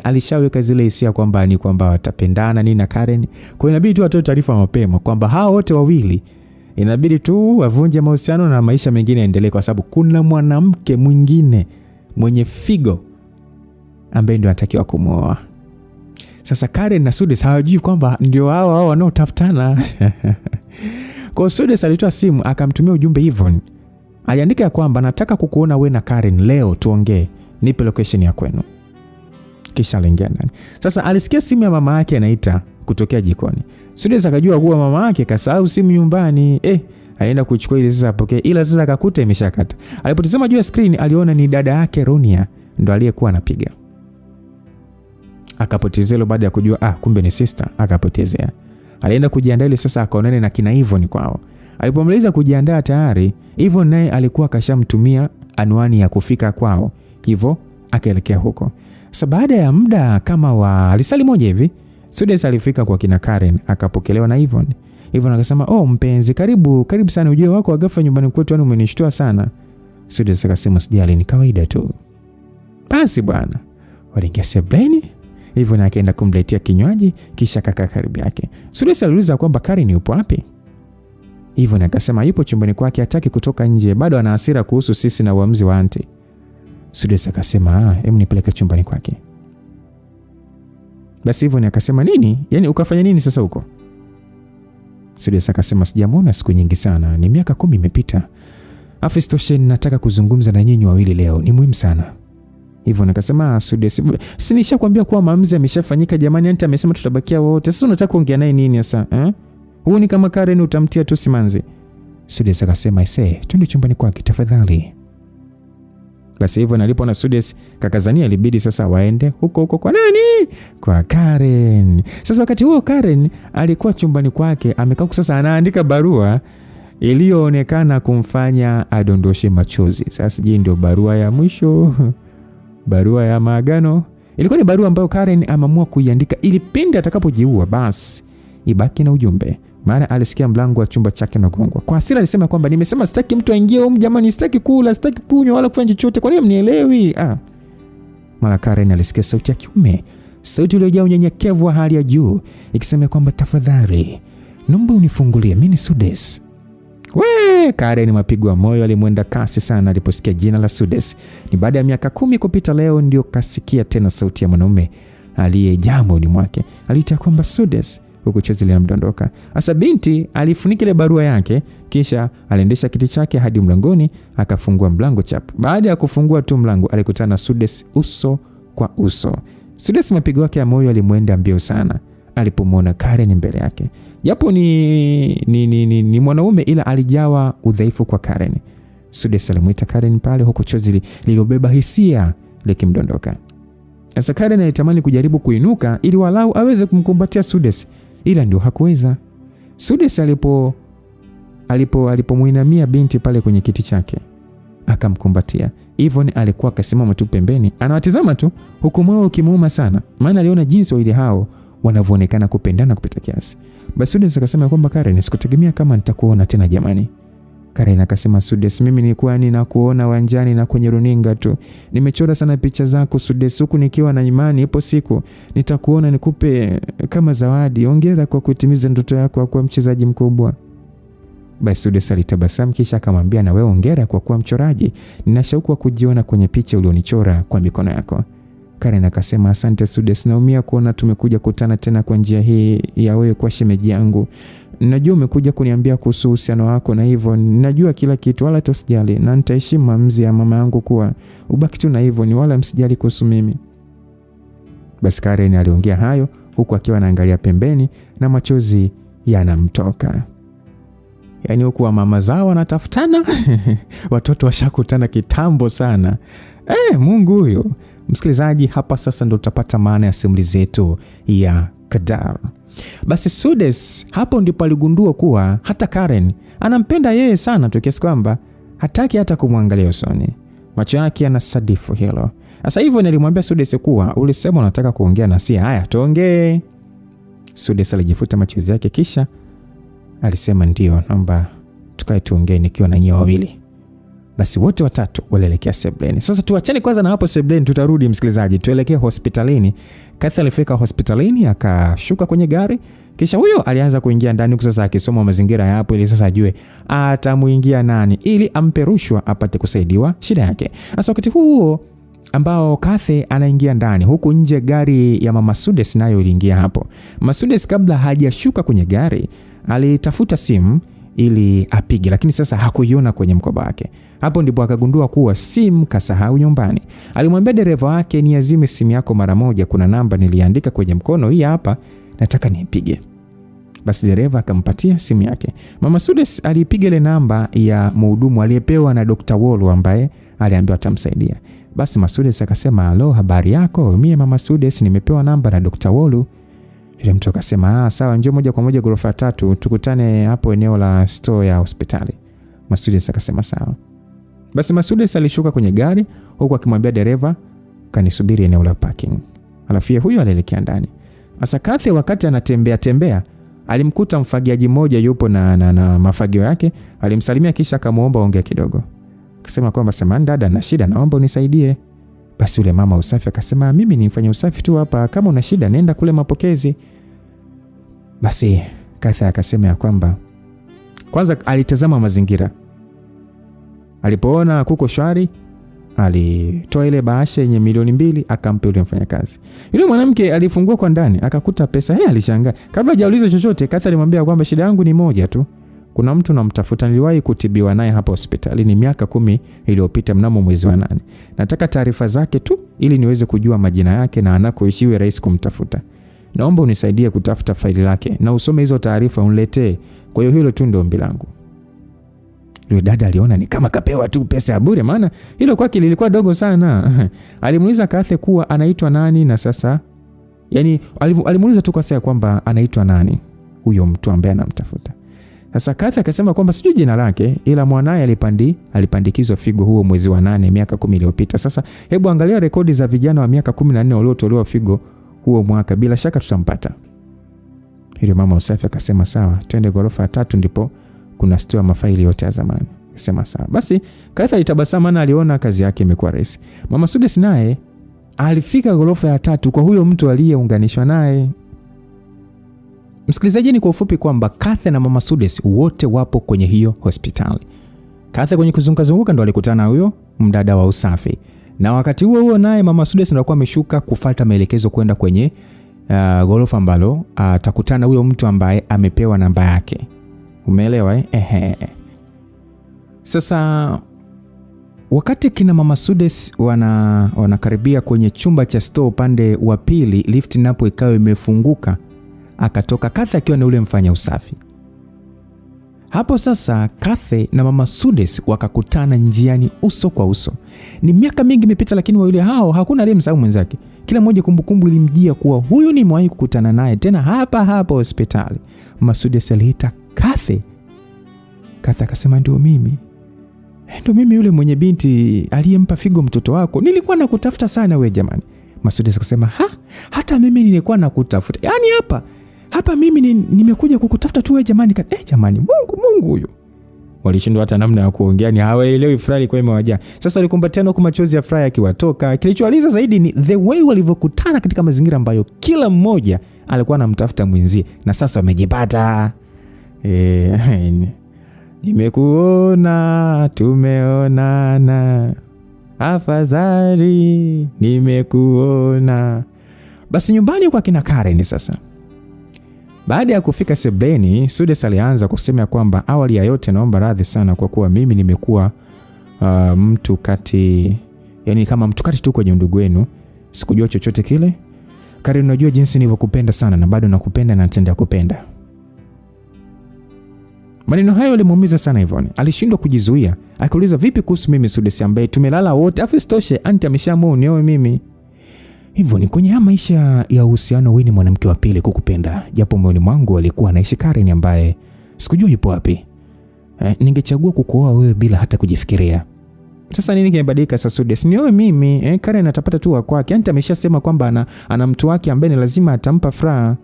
alishaweka zile hisia kwamba watapendana nini na Karen. Kwa hiyo inabidi tu atoe taarifa mapema kwamba hao wote wawili inabidi tu wavunje mahusiano na maisha mengine yaendelee, kwa sababu kuna mwanamke mwingine mwenye figo ambaye ndio anatakiwa kumwoa. Sasa Karen na Mercedes hawajui kwamba ndio hao wanaotafutana. Kwa Mercedes alitoa simu akamtumia ujumbe Yvonne. Aliandika kwamba nataka kukuona wewe na Karen leo tuongee. Nipe location ya kwenu. Kisha aliingia ndani. Sasa alisikia simu ya mama yake anaita kutokea jikoni. Mercedes akajua kuwa mama yake kasahau simu nyumbani. Alienda kuchukua ile sasa apokee, ila sasa akakuta imeshakata. Alipotazama juu ya screen aliona ni dada yake Ronia ndo aliyekuwa anapiga. Akapotezea hilo baada ya kujua kumbe ni sister, akapotezea. Alienda kujiandaa ile sasa akaonana na kina Yvonne kwao. Alipomaliza kujiandaa tayari, Yvonne naye alikuwa kashamtumia anwani ya kufika kwao. Hivyo akaelekea huko. Sasa baada ya muda kama wa lisali moja hivi, Mercedes alifika kwa kina Karen, akapokelewa na Yvonne. Yvonne akasema, mpenzi, karibu sana, ujio wako wa ghafla nyumbani kwetu umenishtua sana. Mercedes akasema, sijali, ni kawaida tu. Basi bwana, waliingia sebleni. Yvonne akaenda kumletea kinywaji, kisha kaka karibu yake. Mercedes aliuliza kwamba Karen yupo wapi? Yvonne akasema yupo chumbani kwake, hataki kutoka nje, bado ana hasira kuhusu sisi na uamuzi wa auntie. Mercedes akasema, hebu nipeleke chumbani kwake. Basi Yvonne akasema, nini? Yaani ukafanya nini sasa huko? Mercedes akasema, sijamuona siku nyingi sana, ni miaka 10 imepita. Afistoshe, nataka kuzungumza na nyinyi wawili leo, ni muhimu sana. Yvonne akasema, Mercedes, si nishakwambia kuwa maamuzi yameshafanyika jamani, auntie amesema tutabakia wote. Sasa unataka kuongea naye nini sasa? Huu ni kama Karen utamtia tu simanzi. Mercedes akasema, twende chumbani kwake tafadhali. Basi hivyo nalipo na Mercedes kakazania ilibidi sasa waende huko kwa nani? Kwa Karen. Sasa wakati huo Karen alikuwa chumbani kwake amekaa sasa anaandika barua iliyoonekana kumfanya adondoshe machozi. Sasa je, ndio barua ya mwisho? Barua ya maagano? Ilikuwa ni barua ambayo Karen ameamua kuiandika ili pindi atakapojiua basi ibaki na ujumbe. Maana alisikia mlango wa chumba chake unagongwa. Kwa hasira alisema kwamba nimesema sitaki mtu aingie huko jamani, sitaki kula, sitaki kunywa wala kufanya chochote. Kwa nini mnielewi? Mara Karen alisikia sauti ya kiume, sauti iliyojaa unyenyekevu wa hali ya juu, ikisema kwamba tafadhali, naomba unifungulie, mimi ni Mercedes. Karen mapigo ya moyo alimwenda kasi sana aliposikia jina la Mercedes. Ni baada ya miaka 10 kupita leo ndio kasikia tena sauti ya mwanaume aliyejaa moyoni mwake. Aliita kwamba Mercedes, huku chozi linamdondoka. Asa binti alifunika ile barua yake, kisha aliendesha kiti chake hadi mlangoni, akafungua mlango chap. Baada ya kufungua tu mlango alikutana na Mercedes uso kwa uso. Mercedes mapigo yake ya moyo alimwenda mbio sana alipomwona Karen mbele yake. Japo ni mwanaume ila alijawa udhaifu kwa Karen. Mercedes alimuita Karen pale, huko chozi lilobeba hisia likimdondoka. Sasa Karen alitamani kujaribu kuinuka ili walau aweze kumkumbatia Sudes, ila ndio hakuweza. Sudes alipomuinamia binti pale kwenye kiti chake akamkumbatia. Yvonne alikuwa akasimama tu pembeni anawatazama tu, huku moyo ukimuuma sana, maana aliona jinsi wawili hao wanavyoonekana kupendana kupita kiasi. Basi Sudes akasema kwamba Karen, sikutegemea kama nitakuona tena jamani. Karen akasema, Sudes, mimi nilikuwa ninakuona wanjani na kwenye runinga tu. Nimechora sana picha zako Sudes, huku nikiwa na imani ipo siku nitakuona nikupe kama zawadi. Hongera kwa kutimiza ndoto yako kuwa mchezaji mkubwa. Basi Sudes alitabasamu kisha akamwambia, na wewe hongera kwa kuwa mchoraji. Nina shauku ya kujiona kwenye picha ulionichora kwa mikono yako. Karen akasema, asante Sudes, naumia kuona tumekuja kutana tena kwa njia hii ya wewe kwa shemeji yangu. Najua umekuja kuniambia kuhusu uhusiano wako na hivyo najua kila kitu, wala usijali, na nitaheshimu maamuzi ya mama yangu kuwa ubaki tu na hivyo, ni wala msijali kuhusu mimi. Basi Karen aliongea hayo huku akiwa anaangalia pembeni na machozi yanamtoka. Yaani huku wa mama zao wanatafutana watoto washakutana kitambo sana. Mungu huyo. Msikilizaji, hapa sasa ndo utapata maana ya simulizi yetu ya Kadar. Basi Sudes hapo ndipo aligundua kuwa hata Karen anampenda yeye sana tu kiasi kwamba hataki hata kumwangalia usoni. Macho yake yanasadifu hilo. Sasa hivyo nilimwambia Sudes kuwa ulisema unataka kuongea na si, haya tuongee. Sudes alijifuta machozi yake kisha alisema, ndio, naomba tukae tuongee nikiwa na nyinyi wawili. Basi wote watatu walielekea sebuleni. Sasa tuachane kwanza na hapo sebuleni, tutarudi msikilizaji, tuelekea hospitalini. Kathy alifika hospitalini akashuka kwenye gari, kisha huyo alianza kuingia ndani sasa akisoma mazingira ya hapo ili sasa ajue atamuingia nani ili ampe rushwa apate kusaidiwa shida yake. Sasa wakati huo ambao Kathy anaingia ndani, huku nje gari ya mama Sudes nayo iliingia hapo. Mama Sudes kabla hajashuka kwenye gari alitafuta simu ili apige, lakini sasa hakuiona kwenye mkoba wake. Hapo ndipo akagundua kuwa simu kasahau nyumbani. Alimwambia dereva wake, niazime simu yako mara moja, kuna namba niliandika kwenye mkono, hii hapa, nataka niipige. Basi dereva akampatia simu yake. Mama Sudes alipiga ile namba ya mhudumu aliyepewa na Dr. Wolu ambaye aliambiwa atamsaidia. Basi Mama Sudes akasema, halo, habari yako? Mimi Mama Sudes, nimepewa namba na Dr. Wolu. Yule mtu akasema, sawa, njoo moja kwa moja ghorofa 3 tukutane hapo eneo la store ya hospitali. Mama Sudes akasema sawa. Basi Mama Sudes alishuka kwenye gari huku akimwambia dereva kanisubiri eneo la parking. Alafu huyo alielekea ndani. Sasa Kathy wakati anatembea alimkuta mfagiaji mmoja yupo na mafagio yake, alimsalimia kisha akamuomba ongea kidogo. Akasema kwamba samahani dada, na shida, naomba unisaidie. Basi yule mama usafi akasema, mimi nifanye usafi tu hapa, kama una shida nenda kule mapokezi. Basi Kathy akasema ya kwamba kwanza alitazama mazingira. Alipoona kuko shwari, alitoa ile bahasha yenye milioni 2 akampa yule mfanyakazi. Yule mwanamke alifungua kwa ndani akakuta pesa. Alishangaa. Kabla hajauliza chochote, Kathy alimwambia kwamba shida yangu ni moja tu. Kuna mtu namtafuta, niliwahi kutibiwa naye hapa hospitalini miaka 10 iliyopita mnamo mwezi wa 8. Nataka taarifa zake tu ili niweze kujua majina yake na anakoishi iwe rahisi kumtafuta. Naomba unisaidie kutafuta faili lake na usome hizo taarifa uniletee. Kwa hiyo hilo tu ndio ombi langu. Yule dada aliona ni kama kapewa tu pesa ya bure, maana hilo kwake lilikuwa dogo sana. Alimuuliza Kathy kuwa anaitwa nani na sasa, yani alimuuliza tu Kathy kwamba anaitwa nani huyo mtu ambaye anamtafuta. Sasa Kathy akasema kwamba sijui jina lake, ila mwanae alipandikizwa figo huo mwezi wa 8 miaka 10 iliyopita. Sasa hebu angalia rekodi za vijana wa miaka 14 waliotolewa figo huo mwaka, bila shaka tutampata. Ile mama usafi akasema sawa, twende ghorofa 3 ndipo kuna store ya mafaili yote ya zamani. Akasema sawa. Basi Kathy alitabasamu na aliona kazi yake imekuwa rahisi. Mama Sudes naye alifika ghorofa ya 3 kwa huyo mtu aliyeunganishwa naye. Msikilizaji, ni kwa ufupi kwamba Kathy na Mama Sudes wote wapo kwenye hiyo hospitali. Kathy kwenye kuzunguka ndo alikutana na huyo mdada wa usafi. Na wakati huo naye Mama Sudes ndo alikuwa ameshuka kufuata maelekezo kwenda kwenye ghorofa ambalo atakutana huyo mtu ambaye amepewa namba yake. Umeelewa Sasa wakati kina Mama Sudes wanakaribia kwenye chumba cha store upande wa pili, lift napo ikawa imefunguka, akatoka Kathy akiwa na ule mfanya usafi. Hapo sasa Kathy na Mama Sudes wakakutana njiani uso kwa uso. Ni miaka mingi imepita, lakini wawili hao hakuna aliyemsahau mwenzake. Kila mmoja kumbukumbu ilimjia kuwa huyu nimewahi kukutana naye tena hapa hospitali. Masudi aliita Kathy. Kathy akasema ndio mimi. Ndio mimi yule mwenye binti aliyempa figo mtoto wako. Nilikuwa nakutafuta sana we jamani. Masudi akasema hata mimi nilikuwa nakutafuta. Yaani hapa mimi nimekuja kukutafuta tu we jamani. Jamani Mungu huyo. Walishindwa hata namna ya kuongea, ni hawaelewi furaha ilikuwa imewajaa. Sasa walikumbatiana huko, machozi ya furaha yakiwatoka. Kilichoaliza zaidi ni the way walivyokutana katika mazingira ambayo kila mmoja alikuwa anamtafuta mwenzie, na sasa wamejipata. Nimekuona, tumeonana, afadhali nimekuona. Basi nyumbani kwa kina Karen sasa. Baada ya kufika sebeni, Sudes alianza kusema kwamba awali ya yote naomba radhi sana kwa kuwa mimi nimekuwa mtu kati, yani kama mtu kati tu kwenye ndugu wenu. Sikujua chochote kile. Karen, unajua jinsi nilivyokupenda sana na bado nakupenda na natenda kupenda. Maneno hayo yalimuumiza sana Yvonne. Alishindwa kujizuia. Akauliza vipi kuhusu mimi Sudes ambaye tumelala wote, afu stoshe anti ameshaamua nioe mimi. Hivyo ni kwenye maisha ya uhusiano, wewe ni mwanamke wa pili kukupenda. Japo moyoni mwangu alikuwa anaishi Karen ambaye sikujua yupo wapi. Ningechagua kukuoa wewe bila hata kujifikiria. Sasa nini kimebadilika sasa Sudes? Nioe mimi, Karen atapata tu wa kwake. Anti ameshasema kwamba ana mtu wake ambaye lazima atampa furaha.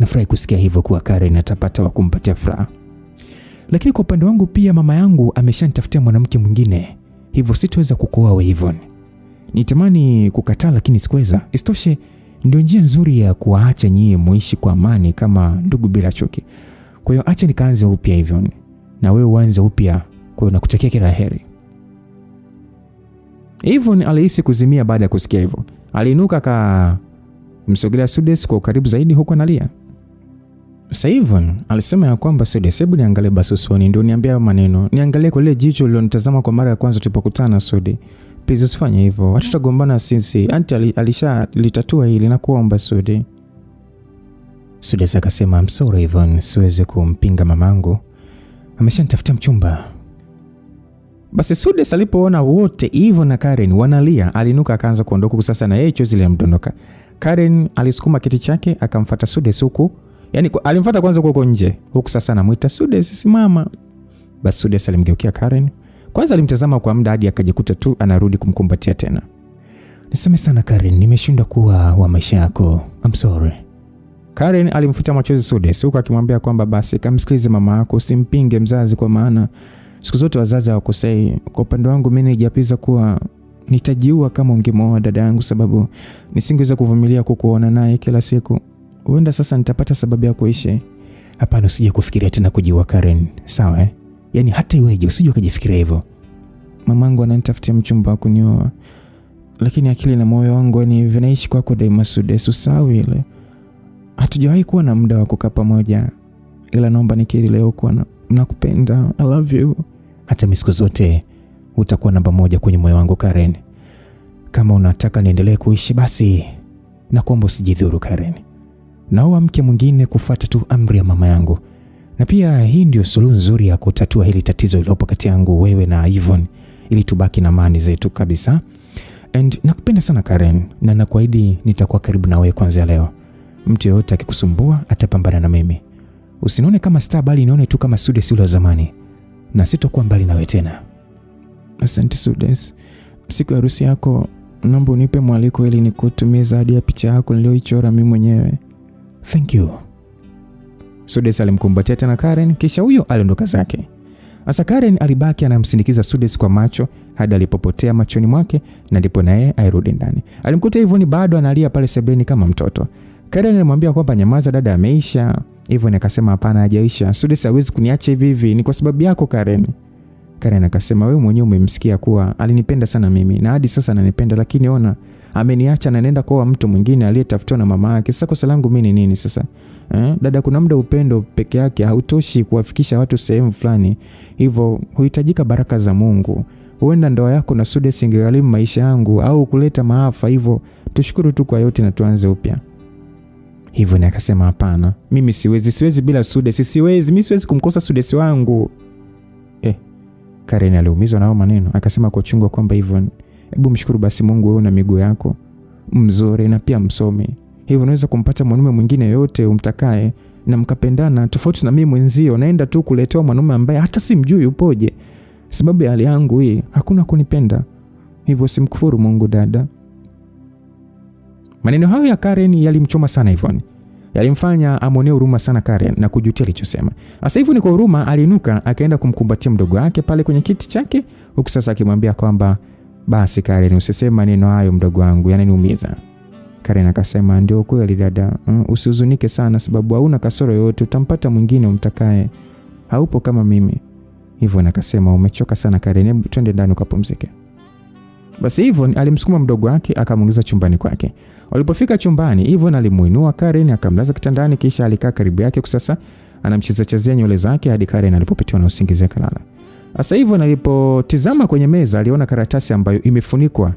Nafurahi kusikia hivyo kuwa Karen atapata wa kumpatia furaha. Lakini kwa upande wangu pia mama yangu ameshanitafutia mwanamke mwingine. Hivyo sitoweza kukuoa wewe Yvonne. Nitamani kukataa lakini sikuweza. Isitoshe ndio njia nzuri ya kuwaacha nyie muishi kwa amani kama ndugu bila chuki. Kwa hiyo acha nikaanze upya hivyo. Na wewe uanze upya. Kwa hiyo nakutakia kila heri. Yvonne alihisi kuzimia baada ya kusikia hivyo. Aliinuka msogelea Sudes kwa karibu zaidi huko analia. Sasa Yvonne alisema ya kwamba Sudes, hebu niangalie basi usoni ndio niambia maneno. Niangalie kwa ile jicho lilonitazama kwa mara ya kwanza tulipokutana Sudes. Please usifanye hivyo. Hatutagombana sisi. Anti litatua hili na kuomba Sudes. Sudes akasema I'm sorry Yvonne, siwezi kumpinga mamangu. Ameshanitafutia mchumba. Basi Sudes alipoona wote Yvonne na Karen wanalia, alinuka akaanza kuondoka sasa na yeye chozi lilimdondoka. Karen alisukuma kiti chake akamfuata Sudes huku. Yaani alimfuata kwanza huko nje. Huku sasa anamuita Sudes, simama. Basi Sudes alimgeukia Karen. Kwanza alimtazama kwa muda hadi akajikuta tu anarudi kumkumbatia tena. Niseme sana Karen, nimeshindwa kuwa wa maisha yako. I'm sorry. Karen alimfuta machozi Sudes huku akimwambia kwamba basi kamsikilize mama yako, usimpinge mzazi kwa maana siku zote wazazi hawakosei. Kwa upande wangu mimi nijapiza kuwa nitajiua kama ungemoa dada yangu sababu nisingeweza kuvumilia kukuona naye kila siku. Huenda sasa nitapata sababu ya kuishi. Hapana, usije kufikiria tena kujiua Karen. Sawa Yaani hata iweje usije kujifikiria hivyo. Mamangu ananitafutia mchumba wa kunioa. Lakini akili na moyo wangu ni vinaishi kwako daima Sudes, usahau ile. Hatujawahi kuwa na muda wa kukaa pamoja. Ila naomba nikiri leo kuwa nakupenda. I love you. Hata siku zote utakuwa namba moja kwenye moyo wangu Karen. Kama unataka niendelee kuishi basi nakuomba usijidhuru Karen. Naoa mke mwingine kufuata tu amri ya mama yangu. Na pia hii ndio suluhu nzuri ya kutatua hili tatizo lilopo kati yangu wewe na Yvonne ili tubaki na amani zetu kabisa. And nakupenda sana Karen na nakuahidi nitakuwa karibu na wewe kuanzia leo. Mtu yote akikusumbua atapambana na mimi. Usinione kama star bali nione tu kama Sudes yule wa zamani. Na sitakuwa mbali na wewe tena. Asante Sudes. Siku ya harusi yako naomba unipe mwaliko ili nikutumie zawadi ya picha yako niliyoichora mimi mwenyewe. Thank you. Sudes alimkumbatia tena Karen kisha huyo aliondoka zake. Asa Karen alibaki anamsindikiza Sudes kwa macho hadi alipopotea machoni mwake na ndipo naye airudi ndani. Alimkuta Yvonne bado analia pale sebeni kama mtoto. Karen alimwambia kwamba nyamaza dada, ameisha. Yvonne akasema hapana, hajaisha. Sudes hawezi kuniacha hivi, ni kwa sababu yako Karen. Karen akasema wewe mwenyewe umemsikia kuwa alinipenda sana mimi na hadi sasa ananipenda, lakini ona ameniacha na nenda kwa mtu mwingine aliyetafutwa na mama yake. Sasa kosa langu mimi ni nini sasa? Dada, kuna muda upendo peke yake hautoshi kuwafikisha watu sehemu fulani. Hivyo huhitajika baraka za Mungu. Huenda ndoa yako na Sudes ingegharimu maisha yangu au kuleta maafa. Hivyo tushukuru tu kwa yote na tuanze upya. Hivyo ni akasema hapana. Mimi siwezi bila Sudes. Mimi siwezi kumkosa Sudes wangu. Karen aliumizwa nao maneno. Akasema kwa uchungu kwamba Yvonne, hebu mshukuru basi Mungu wewe na miguu yako. mzuri na pia msomi. Hivyo unaweza kumpata mwanaume mwingine yote umtakaye na mkapendana, tofauti na mimi mwenzio naenda tu kuletewa mwanaume ambaye hata simjui upoje. Sababu ya hali yangu hii hakuna kunipenda. Hivyo simkufuru Mungu dada. Maneno hayo ya Karen yalimchoma sana Yvonne. Yalimfanya amwonee huruma sana Karen na kujutia alichosema. Sasa hivyo ni kwa huruma aliinuka akaenda kumkumbatia mdogo wake pale kwenye kiti chake, huku sasa akimwambia kwamba basi Karen, usiseme maneno hayo mdogo wangu, yananiumiza. Karen akasema ndio kweli dada, usihuzunike sana sababu hauna kasoro yoyote, utampata mwingine umtakaye. Haupo kama mimi. Hivyo akasema umechoka sana Karen, hebu twende ndani ukapumzike. Basi Yvonne alimsukuma mdogo wake akamuingiza chumbani kwake. Walipofika chumbani, Yvonne alimuinua Karen akamlaza kitandani kisha alikaa karibu yake kusasa anamchezea nywele zake hadi Karen alipopitiwa na usingizi akalala. Sasa Yvonne alipotizama kwenye meza aliona karatasi ambayo imefunikwa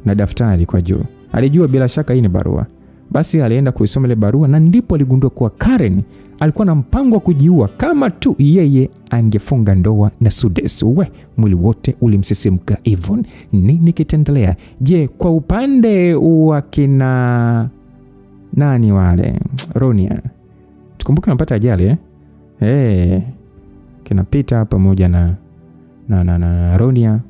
na daftari kwa juu. Alijua bila shaka hii ni barua. Basi alienda kuisoma ile barua na ndipo aligundua kuwa Karen alikuwa na mpango wa kujiua kama tu yeye angefunga ndoa na Sudes. Mwili wote ulimsisimka Yvonne. Nini kitaendelea? Je, kwa upande wa kina nani wale? Ronia. Tukumbuke anapata ajali kina Peter pamoja na Ronia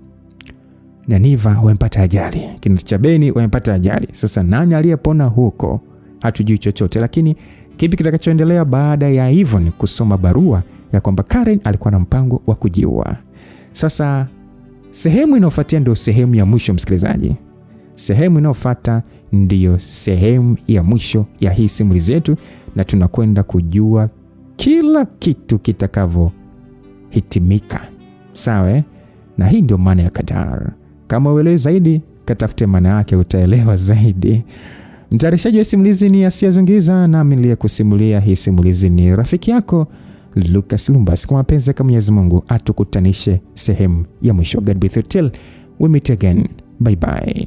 na Niva wamepata ajali. Kina Chabeni wamepata ajali. Sasa nani aliyepona huko? Hatujui chochote, lakini kipi kitakachoendelea baada ya Yvonne kusoma barua ya kwamba Karen alikuwa na mpango wa kujiua? Sasa sehemu inayofuatia ndio sehemu ya mwisho msikilizaji. Sehemu inayofuata ndio sehemu ya mwisho ya hii simulizi yetu na tunakwenda kujua kila kitu kitakavyohitimika. Sawa? Na hii ndio maana ya Kadar. Kama uelewe zaidi, katafute maana yake utaelewa zaidi. Mtayarishaji wa simulizi ni Asia Zungiza na mimi niliyekusimulia hii simulizi ni rafiki yako Lucas Lumbas. Kwa mapenzi kama Mwenyezi Mungu atukutanishe sehemu ya mwisho. God be with you till we meet again. Bye bye.